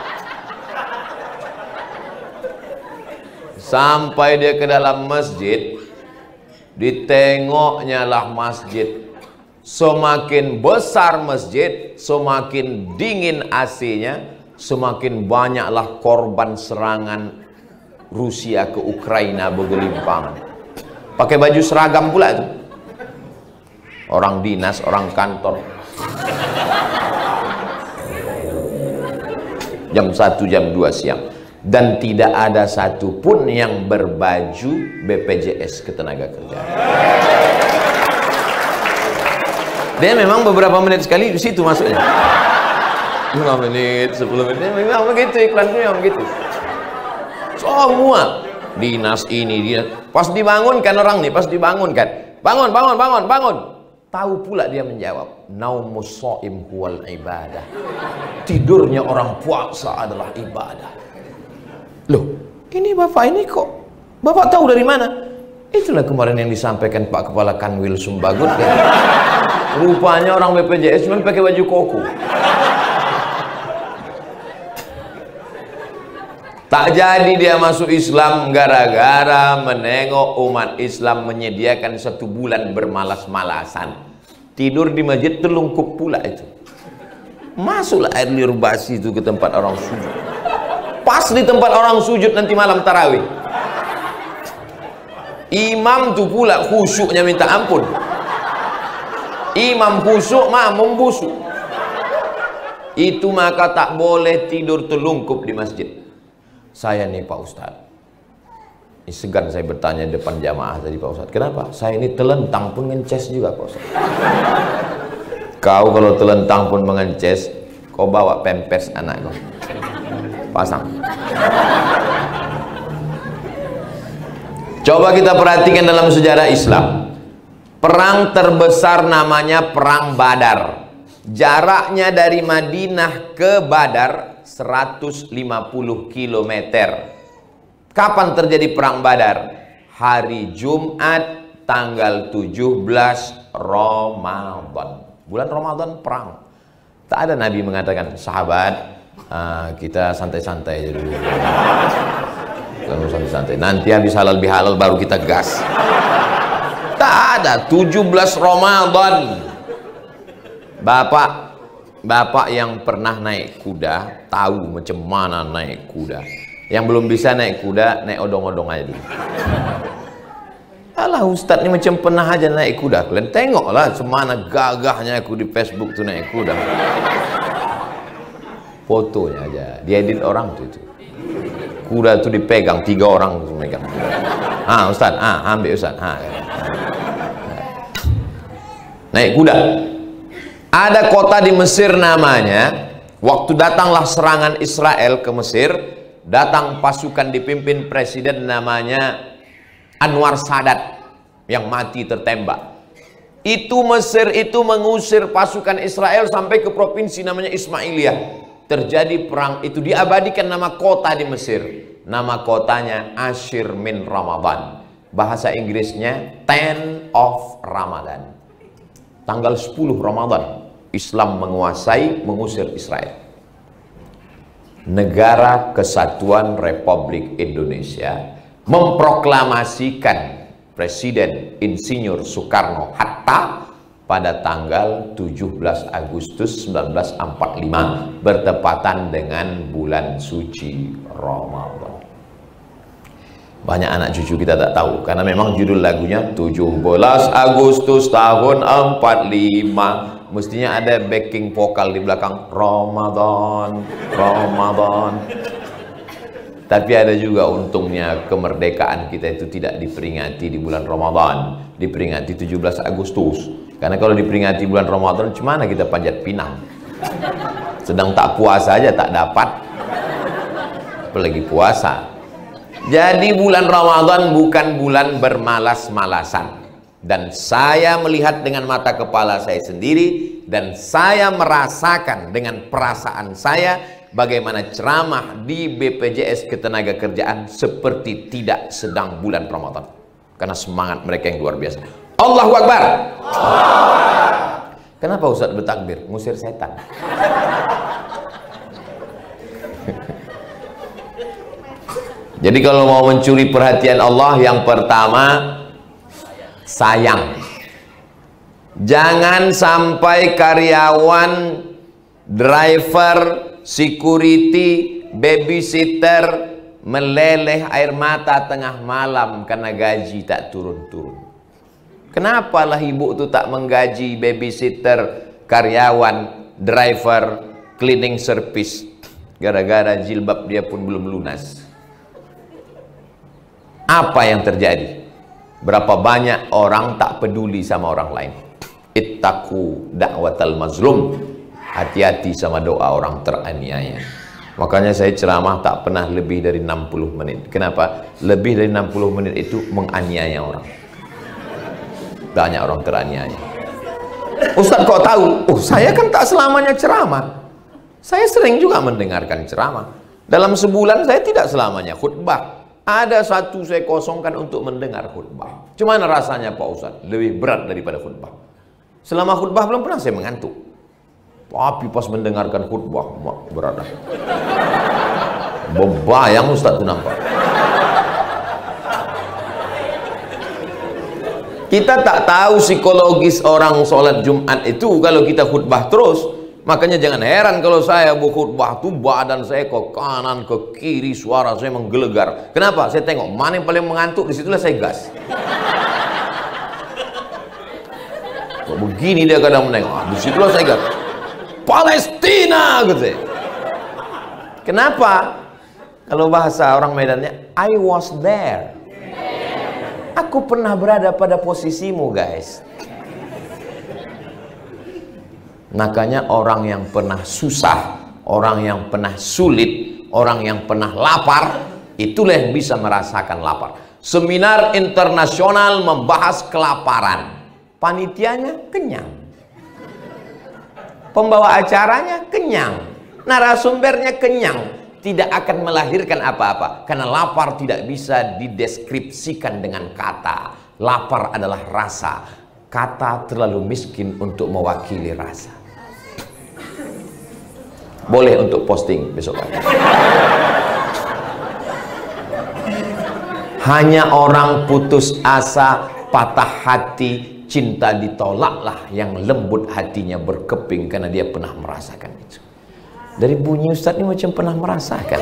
Sampai dia ke dalam masjid, ditengoknya lah masjid. Semakin besar masjid, semakin dingin AC-nya, semakin banyaklah korban serangan Rusia ke Ukraina bergelimpang. Pakai baju seragam pula itu. Orang dinas, orang kantor, Jam 1, jam 2 siang. Dan tidak ada satupun yang berbaju BPJS Ketenagakerjaan. Dia memang beberapa menit sekali di situ masuknya. 5 menit, 10 menit, memang begitu iklannya, memang begitu. Semua dinas ini, dinas. Pas dibangunkan orang nih, pas dibangunkan, bangun, bangun, bangun, bangun. Tahu pula dia menjawab, naumus shaim huwal ibadah. Tidurnya orang puasa adalah ibadah. Loh, ini bapak ini kok, bapak tahu dari mana? Itulah kemarin yang disampaikan Pak Kepala Kanwil Sumbagut kan? Rupanya orang BPJS cuma pakai baju koko. Tak jadi dia masuk Islam gara-gara menengok umat Islam menyediakan 1 bulan bermalas-malasan. Tidur di masjid terlungkup pula itu. Masuklah air liur basi itu ke tempat orang sujud. Pas di tempat orang sujud nanti malam tarawih. Imam tuh pula khusyuknya minta ampun. Imam khusyuk, makmum busuk. Itu maka tak boleh tidur terlungkup di masjid. Saya nih Pak Ustadz, ini segan saya bertanya depan jamaah tadi Pak Ustadz, kenapa? Saya ini telentang pun ngences juga Pak Ustadz. Kau kalau telentang pun mengences, kau bawa pempes anak kau, pasang. Coba kita perhatikan dalam sejarah Islam. Perang terbesar namanya Perang Badar. Jaraknya dari Madinah ke Badar 150 km. Kapan terjadi Perang Badar? Hari Jumat tanggal 17 Ramadan. Bulan Ramadan perang. Tak ada Nabi mengatakan, sahabat, kita santai-santai dulu. Santai-santai. Nanti habis halal bihalal baru kita gas. Tak ada. 17 Ramadan. Bapak yang pernah naik kuda tahu macam mana naik kuda. Yang belum bisa naik kuda, naik odong-odong aja dulu. Alah Ustadz ini macam pernah aja naik kuda. Kalian tengoklah semana gagahnya aku di Facebook tuh naik kuda. Fotonya aja, diedit orang tuh itu. Kuda tuh dipegang 3 orang tuh megang. Ustadz, ambil Ustadz. Naik kuda. Ada kota di Mesir namanya, waktu datanglah serangan Israel ke Mesir, datang pasukan dipimpin presiden namanya Anwar Sadat yang mati tertembak. Itu Mesir itu mengusir pasukan Israel sampai ke provinsi namanya Ismailiyah. Terjadi perang itu, diabadikan nama kota di Mesir. Nama kotanya Ashir min Ramadan. Bahasa Inggrisnya 10 of Ramadan. Tanggal 10 Ramadan Islam mengusir Israel. Negara Kesatuan Republik Indonesia memproklamasikan Presiden Insinyur Soekarno Hatta pada tanggal 17 Agustus 1945 bertepatan dengan bulan suci Ramadan. Banyak anak cucu kita tak tahu karena memang judul lagunya 17 Agustus tahun 45. Mestinya ada backing vokal di belakang, Ramadan, Ramadan. Tapi ada juga untungnya kemerdekaan kita itu tidak diperingati di bulan Ramadan, diperingati 17 Agustus. Karena kalau diperingati bulan Ramadan, cemana kita panjat pinang? Sedang tak puasa aja tak dapat, apalagi puasa. Jadi bulan Ramadan bukan bulan bermalas-malasan. Dan saya melihat dengan mata kepala saya sendiri, dan saya merasakan dengan perasaan saya bagaimana ceramah di BPJS Ketenagakerjaan seperti tidak sedang bulan Ramadan. Karena semangat mereka yang luar biasa. Allahu Akbar. Kenapa Ustadz bertakbir? Ngusir setan. Jadi kalau mau mencuri perhatian Allah, yang pertama sayang. Jangan sampai karyawan, driver, security, babysitter meleleh air mata tengah malam karena gaji tak turun-turun. Kenapalah ibu itu tak menggaji babysitter, karyawan, driver, cleaning service. Gara-gara jilbab dia pun belum lunas. Apa yang terjadi? Berapa banyak orang tak peduli sama orang lain. Ittaqu da'watal mazlum. Hati-hati sama doa orang teraniaya. Makanya saya ceramah tak pernah lebih dari 60 menit. Kenapa? Lebih dari 60 menit itu menganiaya orang. Banyak orang teraniaya. Ustaz kok tahu? Oh, saya kan tak selamanya ceramah. Saya sering juga mendengarkan ceramah. Dalam sebulan saya tidak selamanya khutbah. Ada satu saya kosongkan untuk mendengar khutbah. Cuman rasanya Pak Ustaz lebih berat daripada khutbah. Selama khutbah belum pernah saya mengantuk. Tapi pas mendengarkan khutbah, berat. Bebayang Ustaz itu nampak. Kita tak tahu psikologis orang sholat Jumat itu kalau kita khutbah terus. Makanya jangan heran kalau saya berkhutbah tuh badan saya ke kanan ke kiri, suara saya menggelegar. Kenapa? Saya tengok mana yang paling mengantuk, disitulah saya gas. Kok begini dia kadang menengok, disitulah saya gas. Palestina gitu. Kenapa? Kalau bahasa orang Medannya, I was there. Aku pernah berada pada posisimu, guys. Makanya orang yang pernah susah, orang yang pernah sulit, orang yang pernah lapar, itulah yang bisa merasakan lapar. Seminar internasional membahas kelaparan, panitianya kenyang, pembawa acaranya kenyang, narasumbernya kenyang, tidak akan melahirkan apa-apa karena lapar tidak bisa dideskripsikan dengan kata. Lapar adalah rasa, kata terlalu miskin untuk mewakili rasa. Boleh untuk posting besok pagi. Hanya orang putus asa, patah hati, cinta ditolaklah yang lembut hatinya berkeping karena dia pernah merasakan itu. Dari bunyi Ustaz ini macam pernah merasakan.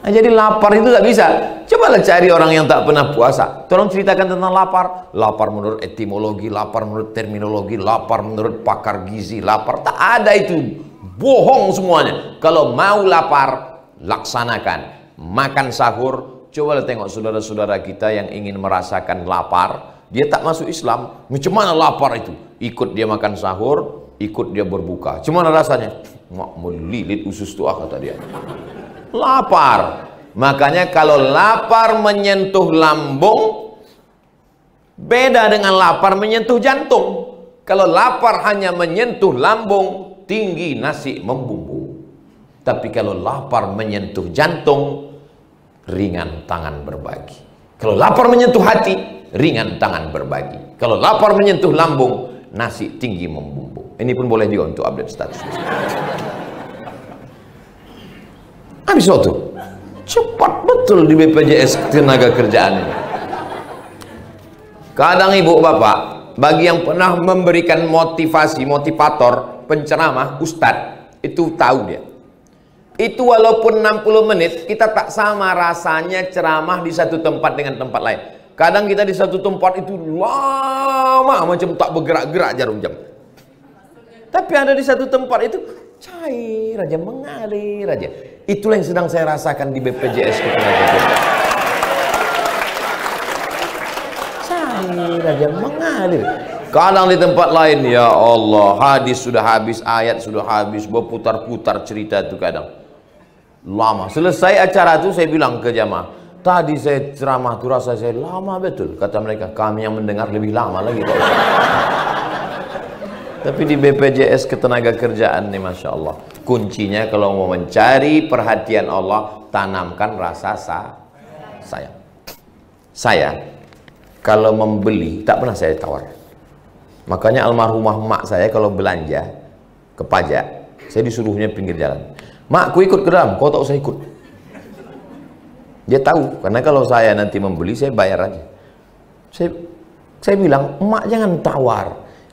Nah, jadi lapar itu tak bisa. Cobalah cari orang yang tak pernah puasa. Tolong ceritakan tentang lapar. Lapar menurut etimologi, lapar menurut terminologi, lapar menurut pakar gizi, lapar. Tak ada itu. Bohong semuanya. Kalau mau lapar, laksanakan. Makan sahur. Cobalah tengok saudara-saudara kita yang ingin merasakan lapar. Dia tak masuk Islam. Macam mana lapar itu? Ikut dia makan sahur, ikut dia berbuka. Cuma rasanya? Melilit usus tuah kata dia. Lapar. Makanya kalau lapar menyentuh lambung, beda dengan lapar menyentuh jantung. Kalau lapar hanya menyentuh lambung, tinggi nasi membumbung. Tapi kalau lapar menyentuh jantung, ringan tangan berbagi. Kalau lapar menyentuh hati, ringan tangan berbagi. Kalau lapar menyentuh lambung, nasi tinggi membumbung. Ini pun boleh juga untuk update status. Habis waktu. Cepat betul di BPJS tenaga kerjaan ini. Kadang ibu bapak, bagi yang pernah memberikan motivasi, motivator, penceramah, ustadz, itu tahu dia. Itu walaupun 60 menit, kita tak sama rasanya ceramah di satu tempat dengan tempat lain. Kadang kita di satu tempat itu lama, macam tak bergerak-gerak jarum jam. Tapi ada di satu tempat itu cair aja, mengalir aja. Itulah yang sedang saya rasakan di BPJS Ketenagakerjaan. Cair aja, mengalir. Kadang di tempat lain, ya Allah, hadis sudah habis, ayat sudah habis, berputar-putar cerita itu kadang. Lama. Selesai acara itu saya bilang ke jamaah, tadi saya ceramah itu rasa saya lama betul. Kata mereka, kami yang mendengar lebih lama lagi Pak Ustaz. Tapi di BPJS Ketenagakerjaan nih Masya Allah, kuncinya kalau mau mencari perhatian Allah, tanamkan rasa sayang. Saya kalau membeli tak pernah saya tawar. Makanya almarhumah mak saya kalau belanja ke pajak, saya disuruhnya pinggir jalan. Mak, ku ikut ke dalam, kau tak usah ikut. Dia tahu, karena kalau saya nanti membeli, saya bayar aja. Saya bilang, emak jangan tawar.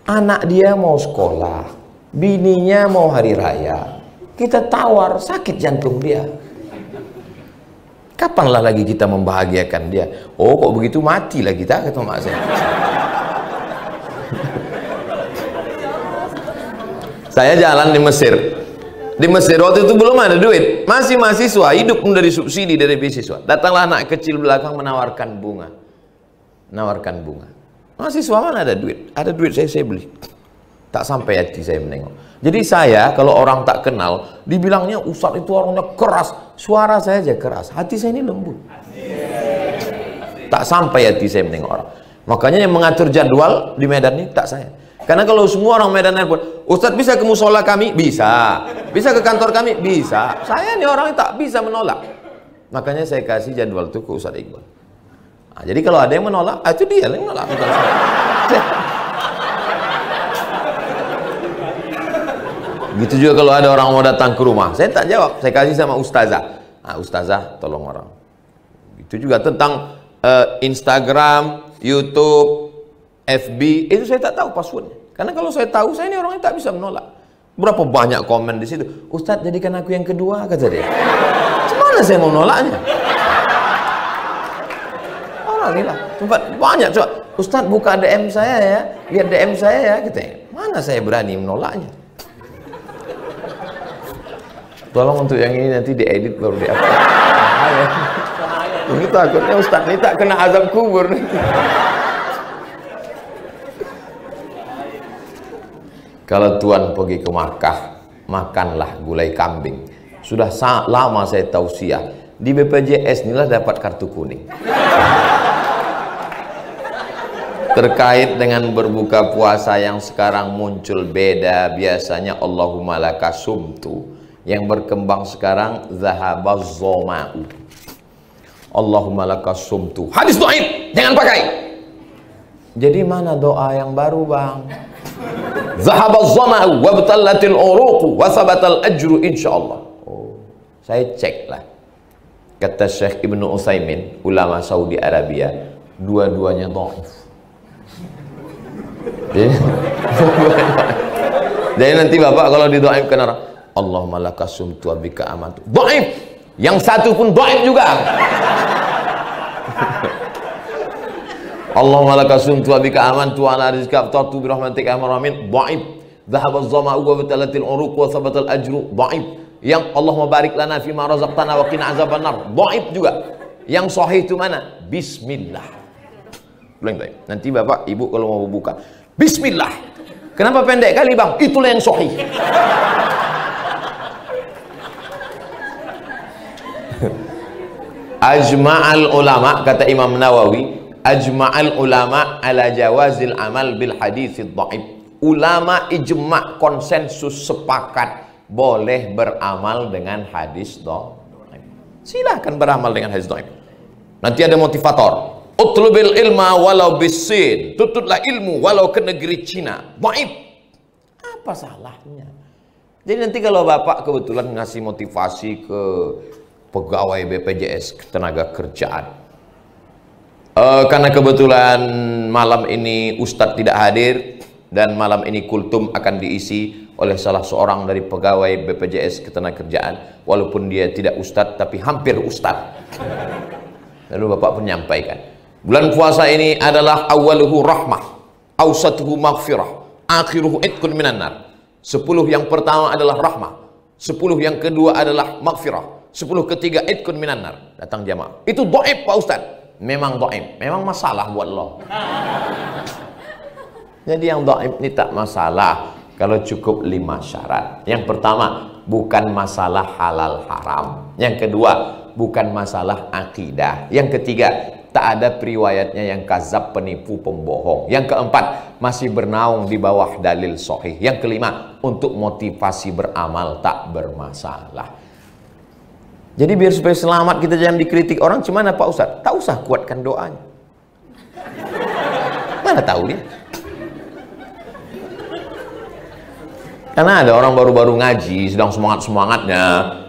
Anak dia mau sekolah, bininya mau hari raya. Kita tawar, sakit jantung dia. Kapanlah lagi kita membahagiakan dia? Oh, kok begitu matilah kita, kata mak saya. Saya jalan di Mesir. Di Mesir waktu itu belum ada duit, masih mahasiswa, hidup dari subsidi dari beasiswa. Datanglah anak kecil belakang menawarkan bunga. Nawarkan bunga. Mahasiswa mana ada duit? Ada duit saya beli. Tak sampai hati saya menengok. Jadi saya kalau orang tak kenal, dibilangnya Ustadz itu orangnya keras. Suara saya aja keras, hati saya ini lembut. Tak sampai hati saya menengok orang. Makanya yang mengatur jadwal di Medan ini tak saya. Karena kalau semua orang Medan pun, Ustadz bisa ke musola kami? Bisa. Bisa ke kantor kami? Bisa. Saya nih orang yang tak bisa menolak. Makanya saya kasih jadwal itu ke Ustadz Iqbal. Nah, jadi kalau ada yang menolak, itu dia yang menolak, bukan saya. Gitu juga kalau ada orang mau datang ke rumah, saya tak jawab, saya kasih sama ustazah. Nah, ustazah tolong orang. Itu juga tentang Instagram, YouTube, FB, itu saya tak tahu passwordnya. Karena kalau saya tahu, saya ini orangnya tak bisa menolak. Berapa banyak komen di situ, Ustadz jadikan aku yang kedua, kata dia. Gimana saya mau nolaknya? Orang ini lah, tempat banyak coba. Ustadz buka DM saya ya, lihat DM saya ya, gitu. Mana saya berani menolaknya? Tolong untuk yang ini nanti diedit baru di-upload. Ini takutnya Ustadz ini tak kena azab kubur. Kalau Tuan pergi ke Makkah, makanlah gulai kambing. Sudah lama saya tausiah. Di BPJS inilah dapat kartu kuning. Terkait dengan berbuka puasa yang sekarang muncul beda. Biasanya Allahumma laka sumtu. Yang berkembang sekarang zahabaz zoma'u. Allahumma laka sumtu. Hadis dhaif, jangan pakai. Jadi mana doa yang baru, Bang? Zahabaz zama'u wa batallatil uruqu wa sabatal ajru insyaallah. Oh, saya cek lah. Kata Syekh Ibnu Utsaimin, ulama Saudi Arabia, dua-duanya dhaif. Jadi nanti Bapak kalau didhaifkan orang, Allahumma laka sumtu wa bika amantu. Dhaif. Yang satu pun dhaif juga. Allahumma laka sumtu wa bika amantu ala rizqika aftartu bi rahmatika ya arhamin. Dhaif. Dhahaba az-zama'u wa batalatil uruq wa sabatal ajru. Dhaif. Yang Allahumma barik lana fi ma razaqtana wa qina azabannar. Dhaif juga. Yang sahih itu mana? Bismillah. Belum baik. Nanti Bapak Ibu kalau mau buka, bismillah. Kenapa pendek kali, Bang? Itulah yang sahih. Ajma'al ulama, kata Imam Nawawi, ajma'al ulama ala jawazil amal bil haditsid dhaif. Ulama ijma' konsensus sepakat boleh beramal dengan hadis dhaif. Silahkan beramal dengan hadis dhaif. Nanti ada motivator. Utlubil ilma walau bisin. Tututlah ilmu walau ke negeri Cina. Dhaif. Apa salahnya? Jadi nanti kalau Bapak kebetulan ngasih motivasi ke pegawai BPJS tenaga kerjaan, karena kebetulan malam ini Ustadz tidak hadir dan malam ini kultum akan diisi oleh salah seorang dari pegawai BPJS ketenagakerjaan, walaupun dia tidak Ustadz tapi hampir Ustadz. Lalu Bapak pun menyampaikan, bulan puasa ini adalah awaluhu rahmah, awsatuhu maghfirah, akhiruhu itqun minan nar. 10 yang pertama adalah rahmah, 10 yang kedua adalah maghfirah, 10 ketiga itqun minan nar. Datang jamaah. Itu dhaif Pak Ustaz. Memang dhaif. Memang masalah buat lo. Jadi yang dhaif ini tak masalah kalau cukup 5 syarat. Yang pertama, bukan masalah halal haram. Yang kedua, bukan masalah akidah. Yang ketiga, tak ada periwayatnya yang kazab, penipu, pembohong. Yang keempat, masih bernaung di bawah dalil sahih. Yang kelima, untuk motivasi beramal tak bermasalah. Jadi biar supaya selamat kita jangan dikritik orang, cuman Pak Ustaz, tak usah kuatkan doanya. Mana tahu dia? Karena ada orang baru-baru ngaji, sedang semangat-semangatnya.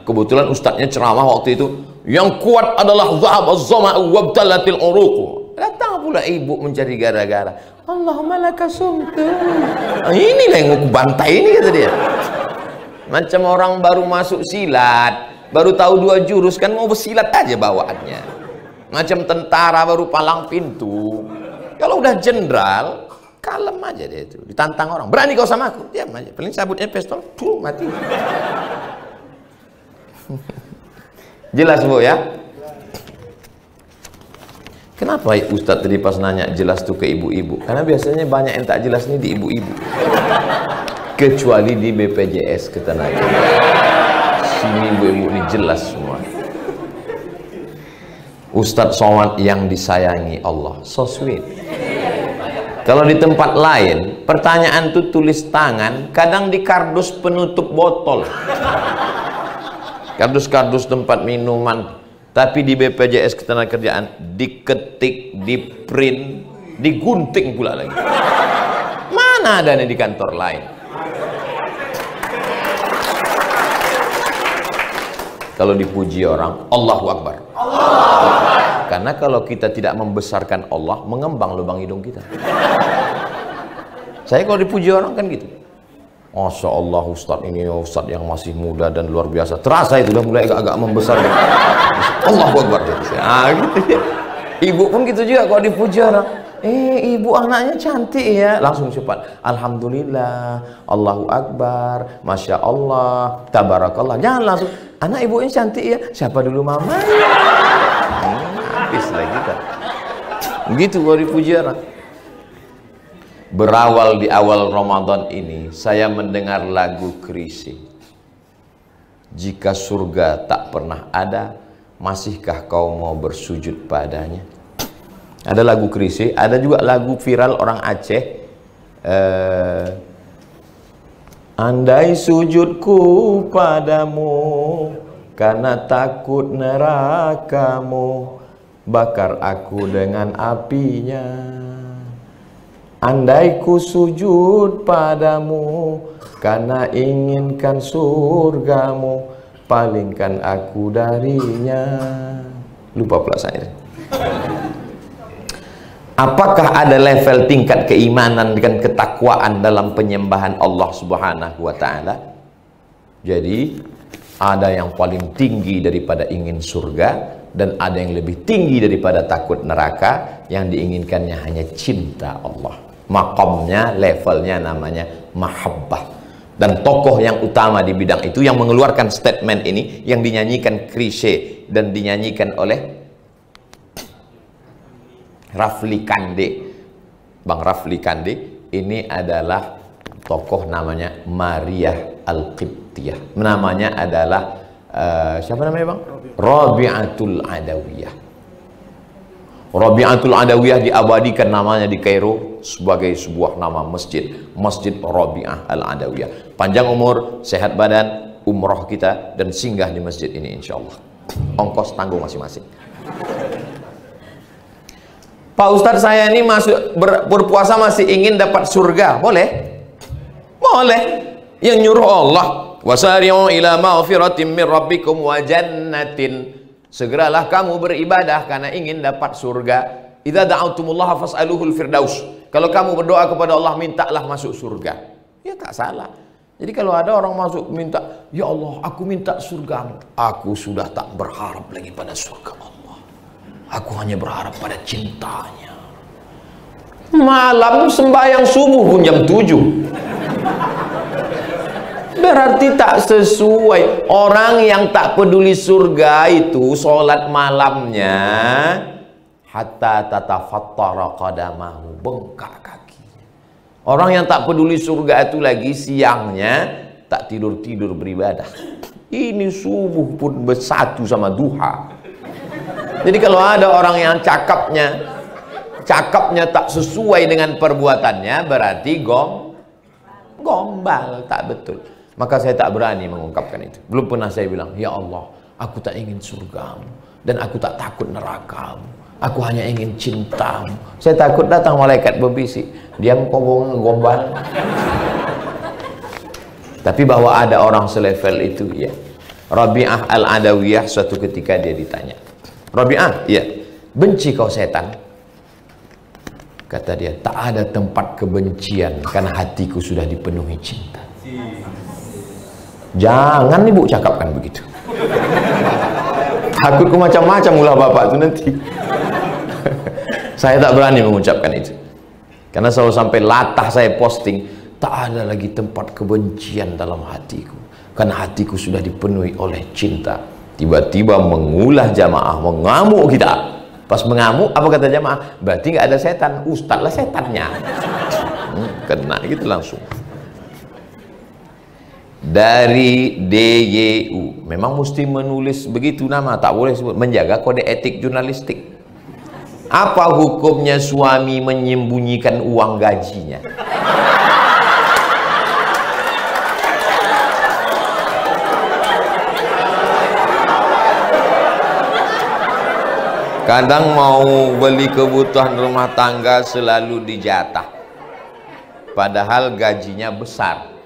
Kebetulan ustadznya ceramah waktu itu, yang kuat adalah zahab az-zama'u wabtalatil uruqu. Datang pula ibu mencari gara-gara. Allahumma laka sumtu. Inilah yang aku bantai ini, kata dia. Macam orang baru masuk silat, baru tahu 2 jurus kan mau bersilat aja bawaannya. Macam tentara baru palang pintu. Kalau udah jenderal, Kalem aja dia itu. Ditantang orang, berani kau sama aku? Diam aja. Paling sabutnya pistol, mati. Jelas Bu ya? Kenapa Ustadz tadi pas nanya jelas tuh ke ibu-ibu? Karena biasanya banyak yang tak jelas nih di ibu-ibu. Kecuali di BPJS Ketenagakerjaan. Sini ibu-ibu ini jelas semua. Ustadz Somad yang disayangi Allah, so sweet. Kalau di tempat lain, pertanyaan tuh tulis tangan, kadang di kardus penutup botol. Kardus-kardus tempat minuman. Tapi di BPJS Ketenagakerjaan diketik, diprint, digunting pula lagi. Mana adanya di kantor lain? Kalau dipuji orang, Allahu Akbar. Karena kalau kita tidak membesarkan Allah, mengembang lubang hidung kita. Saya kalau dipuji orang kan gitu. Masya Allah Ustadz ini Ustadz yang masih muda dan luar biasa. Terasa itu udah mulai agak-agak membesar. Allahu Akbar. Gitu ya. Ibu pun gitu juga kalau dipuji orang. Ibu anaknya cantik ya. Langsung cepat. Alhamdulillah. Allahu Akbar. Masya Allah. Tabarakallah. Jangan langsung. Anak ibu ini cantik ya. Siapa dulu mama? Habis lagi kan. Begitu kalau dipuji orang. Berawal di awal Ramadan ini, saya mendengar lagu Chrisye. Jika surga tak pernah ada, masihkah kau mau bersujud padanya? Ada lagu Chrisye, ada juga lagu viral orang Aceh. Andai sujudku padamu, karena takut nerakamu, bakar aku dengan apinya. Andai ku sujud padamu, karena inginkan surgamu, palingkan aku darinya. Lupa pula saya. Apakah ada level tingkat keimanan dengan ketakwaan dalam penyembahan Allah Subhanahu wa Ta'ala? Jadi ada yang paling tinggi daripada ingin surga, dan ada yang lebih tinggi daripada takut neraka. Yang diinginkannya hanya cinta Allah. Makamnya, levelnya namanya mahabbah. Dan tokoh yang utama di bidang itu yang mengeluarkan statement ini, yang dinyanyikan Chrisye dan dinyanyikan oleh Rafli Kande, Bang Rafli Kande, ini adalah tokoh namanya Maria Al-Qibtiyah. Namanya adalah siapa namanya Bang? Rabi'atul Adawiyah. Rabi'atul Adawiyah diabadikan namanya di Kairo sebagai sebuah nama masjid, Masjid Rabi'ah Al-Adawiyah. Panjang umur, sehat badan, umroh kita dan singgah di masjid ini insyaallah. Ongkos tanggung masing-masing. Pak Ustadz, saya ini masuk berpuasa masih ingin dapat surga, boleh? Boleh. Yang nyuruh Allah, wasari'u ila maghfiratin min rabbikum wa jannatin. Segeralah kamu beribadah karena ingin dapat surga. Idza da'autumullaha fas'aluhul firdaus. Kalau kamu berdoa kepada Allah, mintalah masuk surga. Ya tak salah. Jadi kalau ada orang masuk minta, ya Allah, aku minta surgamu. Aku sudah tak berharap lagi pada surga Allah. Aku hanya berharap pada cintanya. Malam sembahyang subuh pun jam 7. Berarti tak sesuai. Orang yang tak peduli surga itu sholat malamnya hatta tatafattara qadamahu, bengkak kakinya. Orang yang tak peduli surga itu lagi siangnya tak tidur-tidur beribadah. Ini subuh pun bersatu sama duha. Jadi kalau ada orang yang cakapnya tak sesuai dengan perbuatannya, berarti gombal, tak betul. Maka saya tak berani mengungkapkan itu. Belum pernah saya bilang, ya Allah, aku tak ingin surgamu dan aku tak takut nerakamu. Aku hanya ingin cintamu. Saya takut datang malaikat berbisik, diam kau gombal. Tapi bahwa ada orang selevel itu, ya. Rabi'ah Al-Adawiyah suatu ketika dia ditanya, Rabi'ah, ya, benci kau setan? Kata dia, tak ada tempat kebencian karena hatiku sudah dipenuhi cinta. Jangan ibu cakapkan begitu. Takutku macam-macam ulah bapak itu nanti. Saya tak berani mengucapkan itu. Karena selalu sampai latah saya posting, tak ada lagi tempat kebencian dalam hatiku, karena hatiku sudah dipenuhi oleh cinta. Tiba-tiba mengulah jamaah, mengamuk kita. Pas mengamuk, apa kata jamaah? Berarti nggak ada setan, ustaz lah setannya. Kena gitu langsung. Dari DYU, memang mesti menulis begitu nama, tak boleh sebut, menjaga kode etik jurnalistik. Apa hukumnya suami menyembunyikan uang gajinya? Kadang mau beli kebutuhan rumah tangga selalu dijatah, padahal gajinya besar.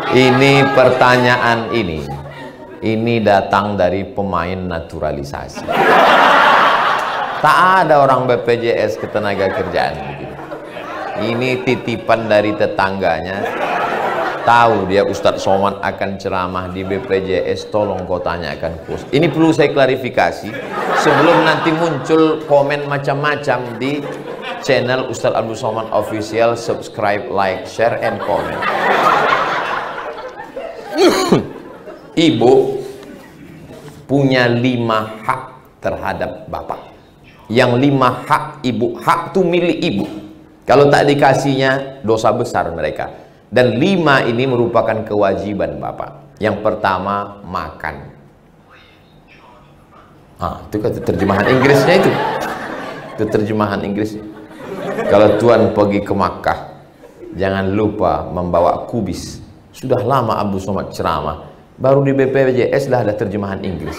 Ini pertanyaan ini datang dari pemain naturalisasi. Tak ada orang BPJS Ketenagakerjaan begini. Ini titipan dari tetangganya. Tahu dia Ustadz Somad akan ceramah di BPJS, tolong kau tanyakan khusus. Ini perlu saya klarifikasi sebelum nanti muncul komen macam-macam di channel Ustadz Abdul Somad Official. Subscribe, like, share, and comment. Ibu punya 5 hak terhadap bapak. Yang 5 hak ibu, hak itu milik ibu. Kalau tak dikasihnya, dosa besar mereka. Dan 5 ini merupakan kewajiban bapak. Yang pertama, makan. Itu kan terjemahan Inggrisnya itu. Itu terjemahan Inggrisnya. Kalau Tuhan pergi ke Makkah, jangan lupa membawa kubis. Sudah lama Abdul Somad ceramah, baru di BPJS dah ada terjemahan Inggris.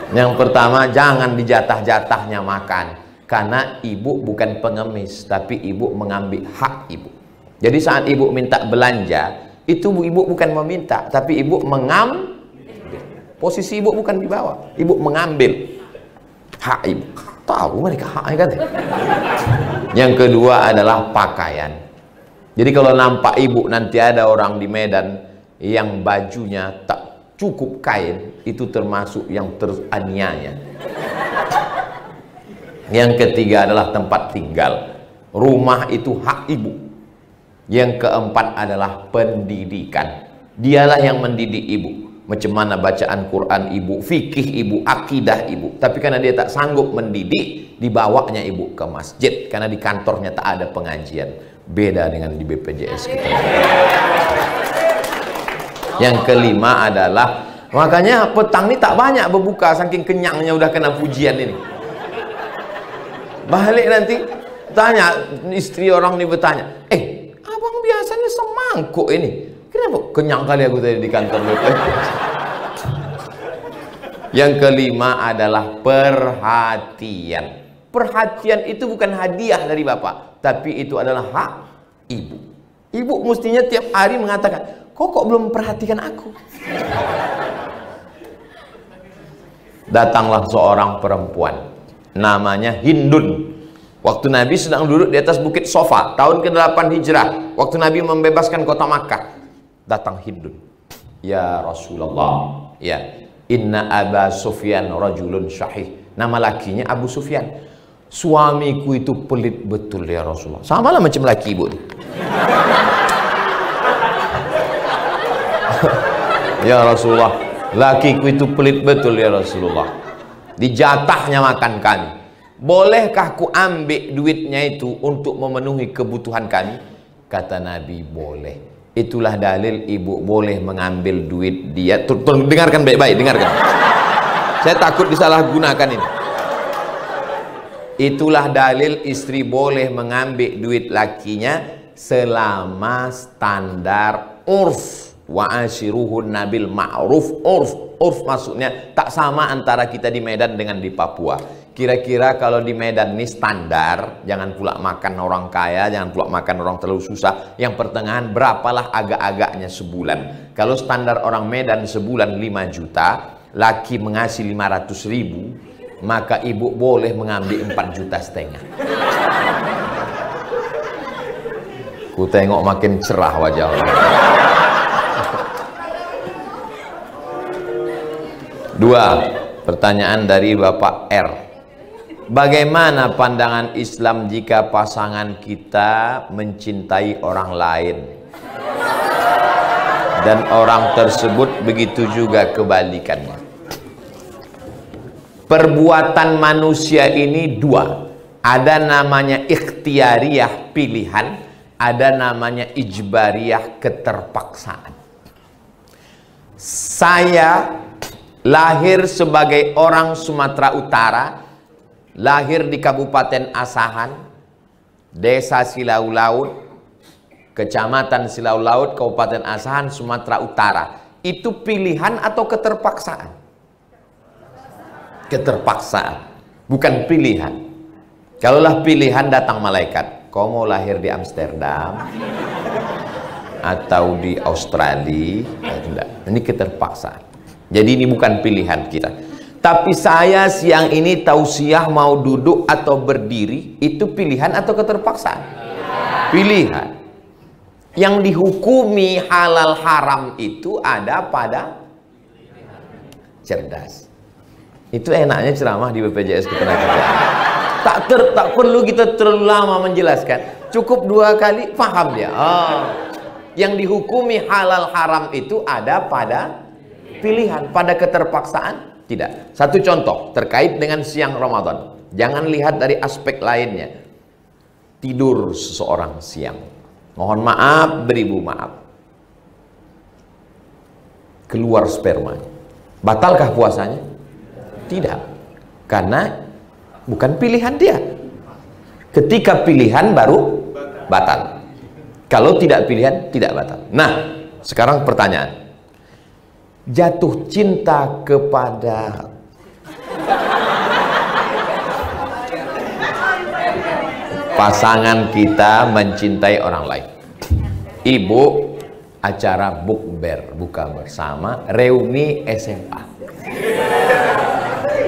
Yang pertama, jangan dijatah-jatahnya makan, karena ibu bukan pengemis, tapi ibu mengambil hak ibu. Jadi saat ibu minta belanja, itu ibu bukan meminta, tapi ibu mengambil. Posisi ibu bukan di bawah, ibu mengambil hak ibu. Tahu mereka haknya kan? Yang kedua adalah pakaian. Jadi kalau nampak ibu nanti ada orang di Medan yang bajunya tak cukup kain, itu termasuk yang teraniaya. Yang ketiga adalah tempat tinggal. Rumah itu hak ibu. Yang keempat adalah pendidikan. Dialah yang mendidik ibu. Macam mana bacaan Quran ibu, fikih ibu, akidah ibu. Tapi karena dia tak sanggup mendidik, dibawanya ibu ke masjid. Karena di kantornya tak ada pengajian. Beda dengan di BPJS kita. Yang kelima adalah, makanya petang ini tak banyak berbuka, saking kenyangnya udah kena pujian ini. Balik nanti tanya istri orang ini, bertanya, abang biasanya semangkuk ini, kenapa kenyang kali aku tadi di kantor BPJS? Yang kelima adalah perhatian. Perhatian itu bukan hadiah dari bapak, tapi itu adalah hak ibu. Ibu mestinya tiap hari mengatakan, kok belum memperhatikan aku? Datanglah seorang perempuan, namanya Hindun. Waktu Nabi sedang duduk di atas bukit Sofa, tahun ke-8 Hijrah, waktu Nabi membebaskan kota Makkah, datang Hindun. Ya Rasulullah, ya, inna Aba Sufyan rajulun syahih. Nama lakinya Abu Sufyan. Suamiku itu pelit betul ya Rasulullah. Sama lah macam laki ibu. Ya Rasulullah, lakiku itu pelit betul ya Rasulullah. Dijatahnya makan kami. Bolehkah ku ambil duitnya itu untuk memenuhi kebutuhan kami? Kata Nabi, boleh. Itulah dalil ibu boleh mengambil duit dia. Tolong dengarkan baik-baik, dengarkan. Saya takut disalahgunakan ini. Itulah dalil istri boleh mengambil duit lakinya selama standar urf. Wa ashiruhun nabil ma'ruf. Urf maksudnya tak sama antara kita di Medan dengan di Papua. Kira-kira kalau di Medan ini standar, jangan pula makan orang kaya, jangan pula makan orang terlalu susah. Yang pertengahan berapalah agak-agaknya sebulan. Kalau standar orang Medan sebulan 5 juta, laki mengasih 500.000, maka ibu boleh mengambil 4,5 juta. Ku tengok makin cerah wajah orang. Dua, pertanyaan dari Bapak R. Bagaimana pandangan Islam jika pasangan kita mencintai orang lain dan orang tersebut begitu juga kebalikannya? Perbuatan manusia ini dua. Ada namanya ikhtiariyah, pilihan. Ada namanya ijbariyah, keterpaksaan. Saya lahir sebagai orang Sumatera Utara, lahir di Kabupaten Asahan, Desa Silau Laut, Kecamatan Silau Laut, Kabupaten Asahan, Sumatera Utara. Itu pilihan atau keterpaksaan? Keterpaksaan, bukan pilihan. Kalaulah pilihan, datang malaikat, kau mau lahir di Amsterdam atau di Australia, tidak. Ini keterpaksaan. Jadi ini bukan pilihan kita. Tapi saya siang ini tausiah mau duduk atau berdiri, itu pilihan atau keterpaksaan? Pilihan. Yang dihukumi halal haram itu ada pada cerdas. Itu enaknya ceramah di BPJS Ketenagakerjaan. Tak perlu kita terlalu lama menjelaskan, cukup 2 kali paham dia. Yang dihukumi halal haram itu ada pada pilihan, pada keterpaksaan tidak. Satu contoh terkait dengan siang Ramadan, jangan lihat dari aspek lainnya. Tidur seseorang siang, mohon maaf, beribu maaf, keluar sperma, batalkah puasanya? Tidak, karena bukan pilihan dia. Ketika pilihan baru batal. Kalau tidak pilihan, tidak batal. Nah, sekarang pertanyaan. Jatuh cinta kepada pasangan kita, mencintai orang lain. Ibu, acara bukber, buka bersama, reuni SMA.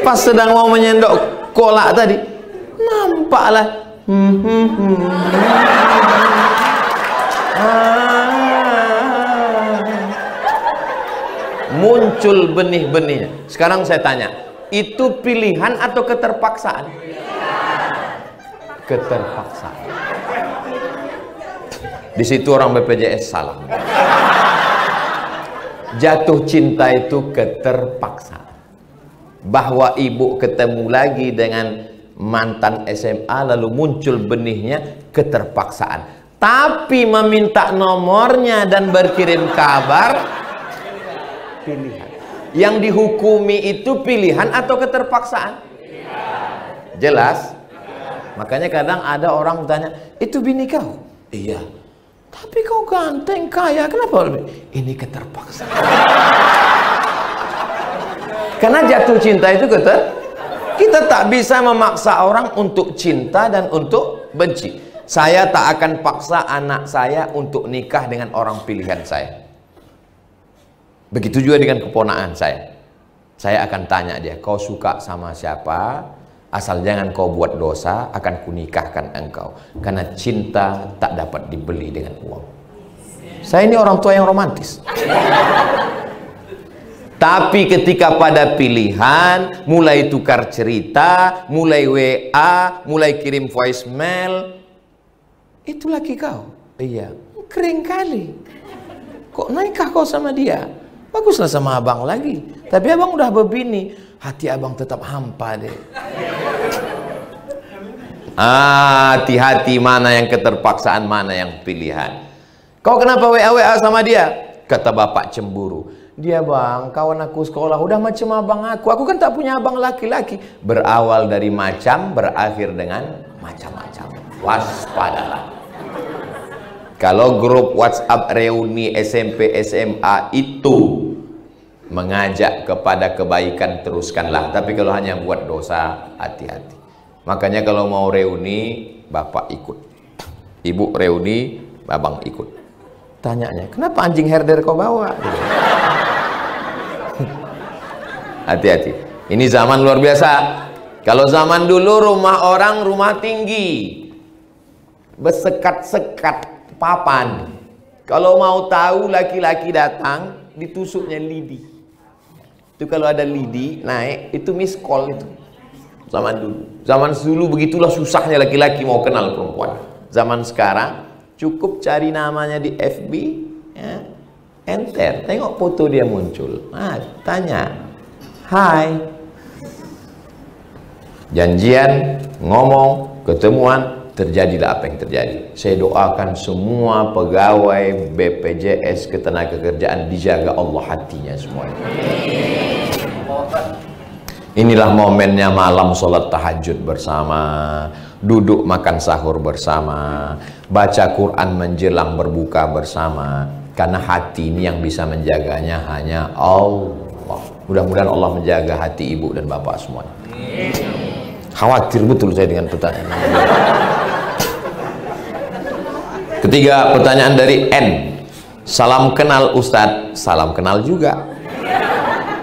Pas sedang mau menyendok kolak tadi, nampaklah muncul benih-benihnya. Sekarang saya tanya, itu pilihan atau keterpaksaan? Keterpaksaan. Di situ orang BPJS salah. Jatuh cinta itu keterpaksaan. Bahwa ibu ketemu lagi dengan mantan SMA lalu muncul benihnya, keterpaksaan. Tapi meminta nomornya dan berkirim kabar, pilihan. Yang dihukumi itu pilihan atau keterpaksaan? Jelas? Makanya kadang ada orang bertanya, itu bini kau? Iya. Tapi kau ganteng, kaya, kenapa? Ini keterpaksaan. Karena jatuh cinta itu kita tak bisa memaksa orang untuk cinta dan untuk benci. Saya tak akan paksa anak saya untuk nikah dengan orang pilihan saya. Begitu juga dengan keponakan saya. Saya akan tanya dia, kau suka sama siapa? Asal jangan kau buat dosa, akan kunikahkan engkau. Karena cinta tak dapat dibeli dengan uang. Saya ini orang tua yang romantis. Tapi ketika pada pilihan, mulai tukar cerita, mulai WA, mulai kirim voicemail, itu laki kau? Iya. Keren kali. Kok nikah kau sama dia? Baguslah sama abang lagi. Tapi abang udah berbini, hati abang tetap hampa deh. Hati-hati mana yang keterpaksaan, mana yang pilihan. Kau kenapa WA sama dia? Kata bapak cemburu. Dia, bang, kawan aku sekolah udah macam abang aku kan tak punya abang laki-laki. Berawal dari macam, berakhir dengan macam-macam. Waspadalah. Kalau grup WhatsApp reuni SMP SMA itu mengajak kepada kebaikan, teruskanlah. Tapi kalau hanya buat dosa, hati-hati. Makanya kalau mau reuni, bapak ikut, ibu reuni, abang ikut. Tanyanya, kenapa anjing herder kau bawa? Hati-hati. Ini zaman luar biasa. Kalau zaman dulu rumah orang rumah tinggi, bersekat-sekat papan. Kalau mau tahu laki-laki datang, ditusuknya lidi. Itu kalau ada lidi naik, itu miss call itu. Zaman dulu. Zaman dulu begitulah susahnya laki-laki mau kenal perempuan. Zaman sekarang cukup cari namanya di FB, ya, enter, tengok foto dia muncul. Nah, tanya, hai, janjian, ngomong, ketemuan, terjadilah apa yang terjadi. Saya doakan semua pegawai BPJS Ketenagakerjaan dijaga Allah hatinya semuanya. Inilah momennya malam sholat tahajud bersama, duduk makan sahur bersama, baca Quran menjelang berbuka bersama. Karena hati ini yang bisa menjaganya hanya Allah. Mudah-mudahan Allah menjaga hati ibu dan bapak semuanya. Khawatir betul saya dengan pertanyaan. Ketiga, pertanyaan dari N. Salam kenal Ustadz. Salam kenal juga.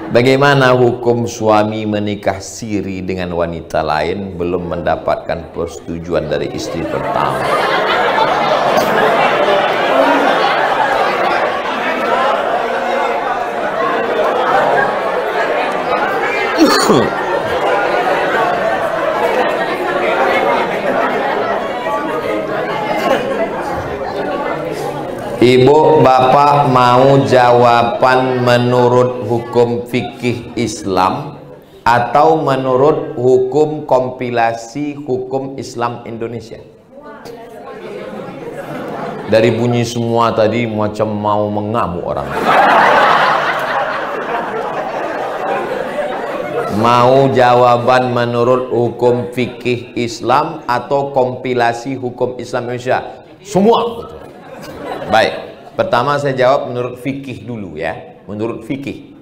Bagaimana hukum suami menikah siri dengan wanita lain belum mendapatkan persetujuan dari istri pertama? Ibu, bapak mau jawaban menurut hukum fikih Islam atau menurut hukum kompilasi hukum Islam Indonesia? Dari bunyi semua tadi macam mau mengamuk orang. Mau jawaban menurut hukum fikih Islam atau kompilasi hukum Islam Indonesia? Semua. Baik, pertama saya jawab menurut fikih dulu ya. Menurut fikih,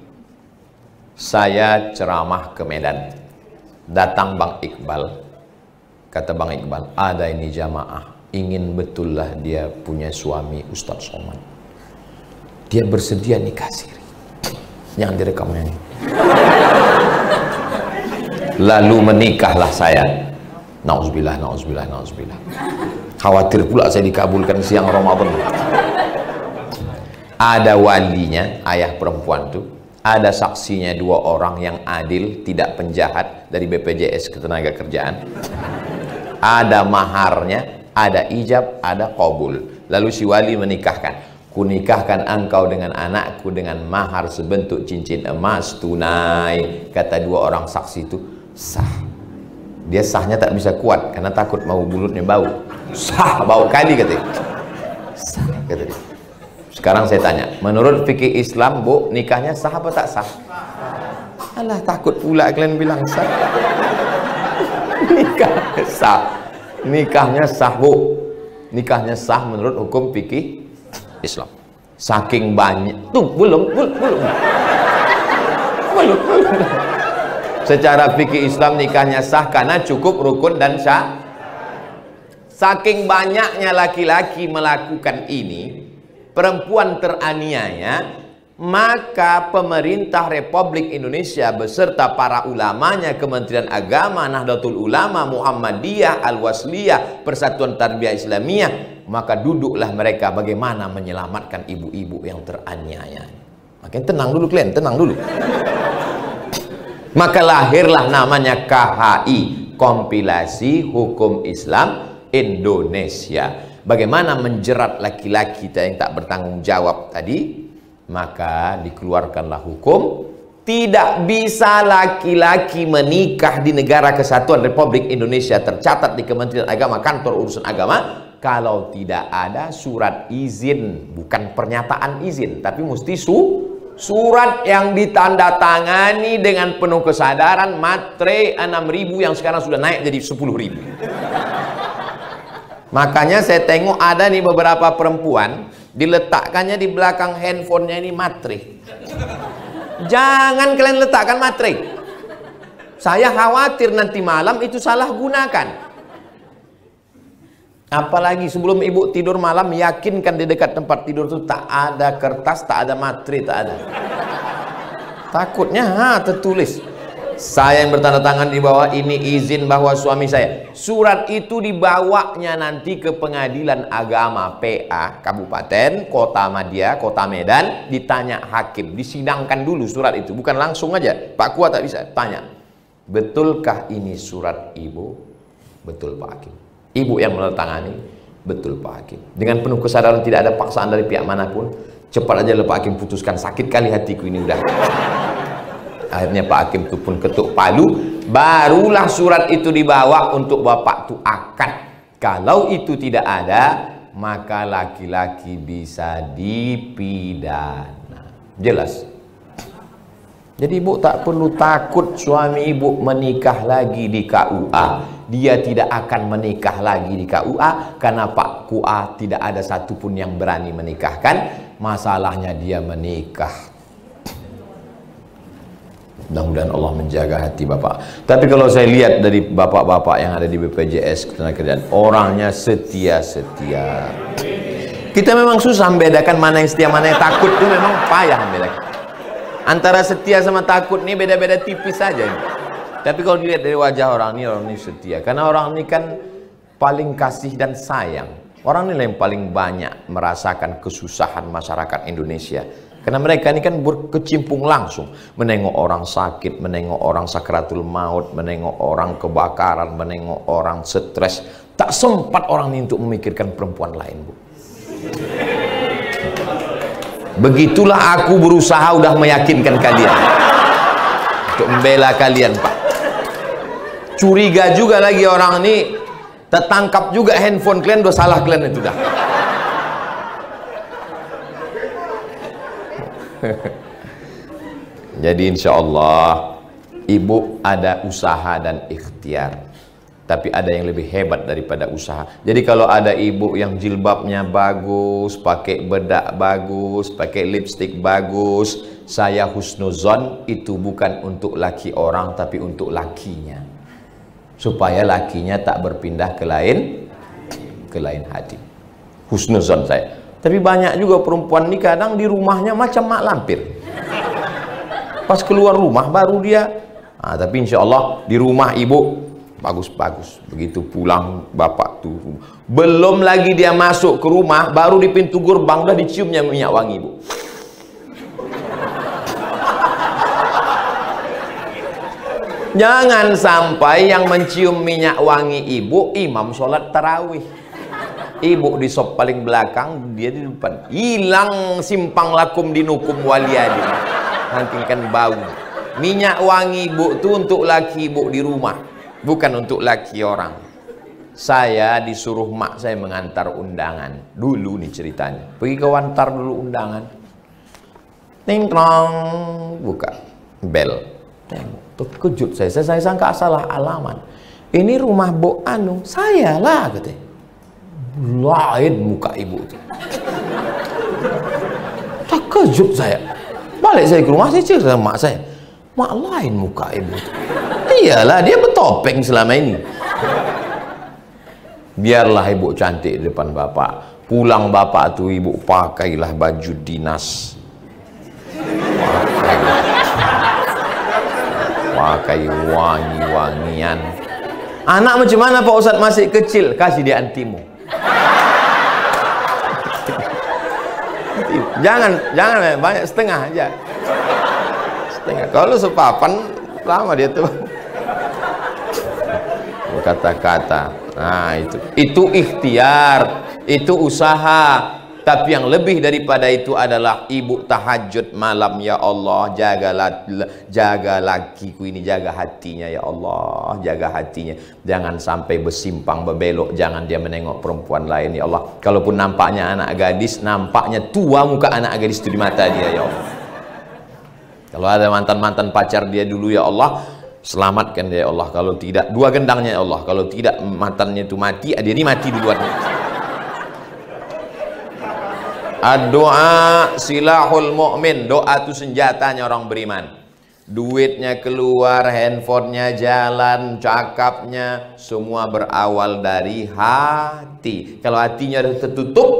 saya ceramah ke Medan, datang Bang Iqbal. Kata Bang Iqbal, ada ini jamaah ingin betullah dia punya suami Ustadz Somad, dia bersedia nikah siri. Jangan direkamnya ini. Lalu menikahlah saya. Nauzubillah, nauzubillah, nauzubillah. Khawatir pula saya dikabulkan siang Ramadan. Ada walinya, ayah perempuan tuh, ada saksinya 2 orang yang adil, tidak penjahat dari BPJS Ketenagakerjaan. Ada maharnya, ada ijab, ada qabul. Lalu si wali menikahkan. Kunikahkan engkau dengan anakku dengan mahar sebentuk cincin emas tunai. Kata 2 orang saksi itu sah. Dia sahnya tak bisa kuat karena takut mau mulutnya bau. Sah, bau kali katanya. Sah, kata dia. Sekarang saya tanya, menurut fikih Islam, Bu, nikahnya sah apa tak sah? Alah, takut pula kalian bilang sah. Nikahnya sah. Nikahnya sah, Bu. Nikahnya sah menurut hukum fikih Islam. Saking banyak. Tuh, belum. Secara fikih Islam nikahnya sah karena cukup rukun dan sah. Saking banyaknya laki-laki melakukan ini, perempuan teraniaya, maka pemerintah Republik Indonesia beserta para ulamanya, Kementerian Agama, Nahdlatul Ulama, Muhammadiyah, Al-Wasliyah, Persatuan Tarbiyah Islamiyah, maka duduklah mereka bagaimana menyelamatkan ibu-ibu yang teraniaya. Makanya tenang dulu kalian, tenang dulu. Maka lahirlah namanya KHI, Kompilasi Hukum Islam Indonesia. Bagaimana menjerat laki-laki yang tak bertanggung jawab tadi? Maka dikeluarkanlah hukum, tidak bisa laki-laki menikah di negara kesatuan Republik Indonesia tercatat di Kementerian Agama, kantor urusan agama, kalau tidak ada surat izin. Bukan pernyataan izin, tapi mesti surat yang ditandatangani dengan penuh kesadaran, matre 6.000 yang sekarang sudah naik jadi 10.000. Makanya saya tengok ada nih beberapa perempuan diletakkannya di belakang handphonenya ini matre. Jangan kalian letakkan matre. Saya khawatir nanti malam itu salah gunakan. Apalagi sebelum ibu tidur malam, yakinkan di dekat tempat tidur itu tak ada kertas, tak ada materi, tak ada. Takutnya tertulis Saya yang bertanda tangan di bawah ini izin bahwa suami saya. Surat itu dibawanya nanti ke pengadilan agama PA Kabupaten, Kota Madia, Kota Medan, ditanya hakim, disidangkan dulu surat itu, bukan langsung aja. Pak Kuat tak bisa tanya, betulkah ini surat ibu? Betul Pak Hakim. Ibu yang menandatangani, betul Pak Hakim. Dengan penuh kesadaran, tidak ada paksaan dari pihak manapun. Cepat aja Pak Hakim putuskan, sakit kali hatiku ini udah. Akhirnya Pak Hakim itu pun ketuk palu, barulah surat itu dibawa untuk bapak itu akad. Kalau itu tidak ada, maka laki-laki bisa dipidana. Jelas? Jadi ibu tak perlu takut suami ibu menikah lagi di KUA. Dia tidak akan menikah lagi di KUA karena Pak KUA tidak ada satupun yang berani menikahkan. Masalahnya dia menikah. Mudah-mudahan Allah menjaga hati bapak. Tapi kalau saya lihat dari bapak-bapak yang ada di BPJS Ketenagakerjaan, orangnya setia-setia. Kita memang susah membedakan mana yang setia, mana yang takut, itu memang payah membedakan. Antara setia sama takut ini beda-beda tipis saja. Tapi kalau dilihat dari wajah orang ini setia. Karena orang ini kan paling kasih dan sayang. Orang ini yang paling banyak merasakan kesusahan masyarakat Indonesia. Karena mereka ini kan berkecimpung langsung, menengok orang sakit, menengok orang sakratul maut, menengok orang kebakaran, menengok orang stres. Tak sempat orang ini untuk memikirkan perempuan lain, Bu. Begitulah aku berusaha udah meyakinkan kalian untuk membela kalian, Pak. Curiga juga lagi orang ini, tertangkap juga handphone kalian, udah salah kalian itu dah. Jadi insya Allah ibu ada usaha dan ikhtiar, tapi ada yang lebih hebat daripada usaha. Jadi kalau ada ibu yang jilbabnya bagus, pakai bedak bagus, pakai lipstik bagus, saya husnuzon, itu bukan untuk laki orang tapi untuk lakinya, supaya lakinya tak berpindah ke lain hati. Husnuzon saya. Tapi banyak juga perempuan ini kadang di rumahnya macam mak lampir. Pas keluar rumah baru dia. Tapi insya Allah di rumah ibu bagus-bagus. Begitu pulang bapak tuh. Belum lagi dia masuk ke rumah, baru di pintu gerbang udah diciumnya minyak wangi ibu. Jangan sampai yang mencium minyak wangi ibu imam sholat tarawih. Ibu di sop paling belakang, dia di depan. Hilang simpang lakum dinukum waliyadi. Nanti kan bau. Minyak wangi ibu itu untuk laki ibu di rumah, bukan untuk laki orang. Saya disuruh mak saya mengantar undangan. Dulu nih ceritanya. Pergi ke wantar dulu undangan. Ting tong, buka bel. Terkejut saya sangka salah alamat. Ini rumah Bu Anu, saya lah katanya. Lain muka ibu itu. Terkejut saya. Balik saya ke rumah, saya cek sama mak saya. Mak, lain muka ibu itu. Iyalah, dia bertopeng selama ini. Biarlah ibu cantik di depan bapak. Pulang bapak tuh ibu pakailah baju dinas. Pakai wangi-wangian. Anak macam mana Pak Ustadz masih kecil? Kasih dia antimu. Jangan banyak, setengah aja. Setengah. Kalau sepapan lama dia tuh. Kata-kata. Nah, itu ikhtiar, itu usaha. Tapi yang lebih daripada itu adalah ibu tahajud malam, ya Allah, jaga lakiku ini, jaga hatinya ya Allah, jaga hatinya. Jangan sampai bersimpang berbelok, jangan dia menengok perempuan lain ya Allah. Kalaupun nampaknya anak gadis, nampaknya tua muka anak gadis itu di mata dia ya Allah. Kalau ada mantan-mantan pacar dia dulu ya Allah, selamatkan dia ya Allah. Kalau tidak, dua gendangnya ya Allah. Kalau tidak mantannya itu mati, dia ini mati duluan. Doa silahul mu'min. Doa itu senjatanya orang beriman. Duitnya keluar, handphonenya jalan, cakapnya, semua berawal dari hati. Kalau hatinya sudah tertutup,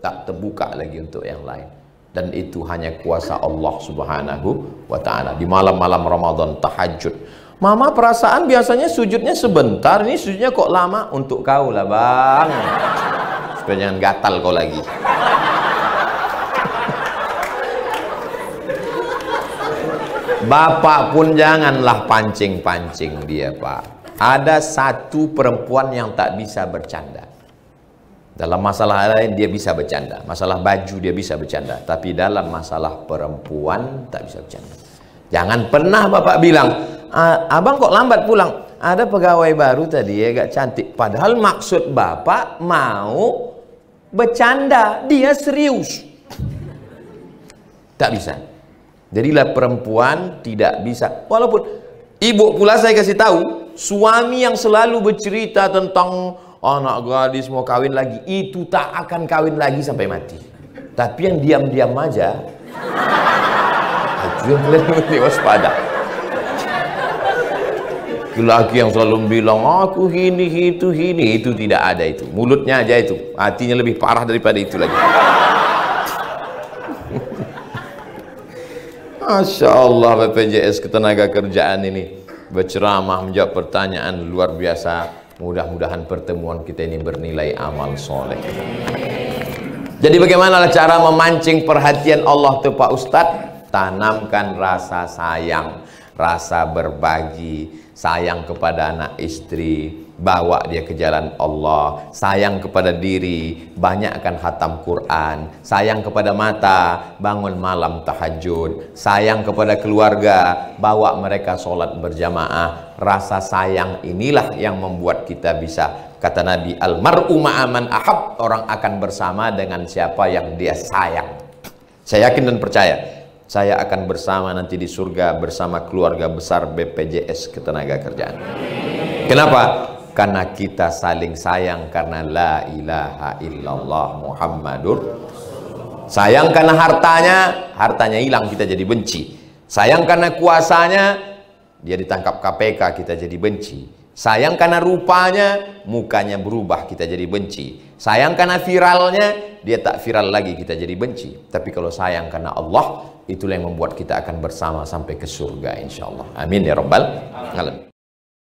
tak terbuka lagi untuk yang lain. Dan itu hanya kuasa Allah subhanahu wa ta'ala. Di malam-malam Ramadan tahajud, Mama perasaan biasanya sujudnya sebentar, ini sujudnya kok lama? Untuk kau lah bang, supaya jangan gatal kau lagi. Bapak pun janganlah pancing-pancing dia pak. Ada satu perempuan yang tak bisa bercanda. Dalam masalah lain dia bisa bercanda, masalah baju dia bisa bercanda, tapi dalam masalah perempuan tak bisa bercanda. Jangan pernah bapak bilang, abang kok lambat pulang? Ada pegawai baru tadi ya, gak cantik. Padahal maksud bapak mau bercanda, dia serius. Tak bisa. Jadilah perempuan tidak bisa. Walaupun ibu pula saya kasih tahu, suami yang selalu bercerita tentang anak gadis mau kawin lagi, itu tak akan kawin lagi sampai mati. Tapi yang diam-diam aja, itu yang kalian mesti waspada. Laki yang selalu bilang aku ini itu tidak ada itu. Mulutnya aja itu, hatinya lebih parah daripada itu lagi. Masya Allah, BPJS Ketenagakerjaan ini berceramah menjawab pertanyaan luar biasa. Mudah-mudahan pertemuan kita ini bernilai amal soleh. Jadi bagaimana cara memancing perhatian Allah tuh Pak Ustadz? Tanamkan rasa sayang, rasa berbagi, sayang kepada anak istri, bawa dia ke jalan Allah, sayang kepada diri, banyakkan khatam Quran, sayang kepada mata, bangun malam tahajud, sayang kepada keluarga, bawa mereka sholat berjamaah. Rasa sayang inilah yang membuat kita bisa, kata Nabi, almar'u ma'aman ahab, orang akan bersama dengan siapa yang dia sayang. Saya yakin dan percaya saya akan bersama nanti di surga bersama keluarga besar BPJS Ketenagakerjaan. Kenapa? Karena kita saling sayang karena la ilaha illallah Muhammadur. Sayang karena hartanya hilang kita jadi benci. Sayang karena kuasanya, dia ditangkap KPK kita jadi benci. Sayang karena rupanya, mukanya berubah kita jadi benci. Sayang karena viralnya, dia tak viral lagi kita jadi benci. Tapi kalau sayang karena Allah, itulah yang membuat kita akan bersama sampai ke surga insyaallah. Amin ya rabbal alamin.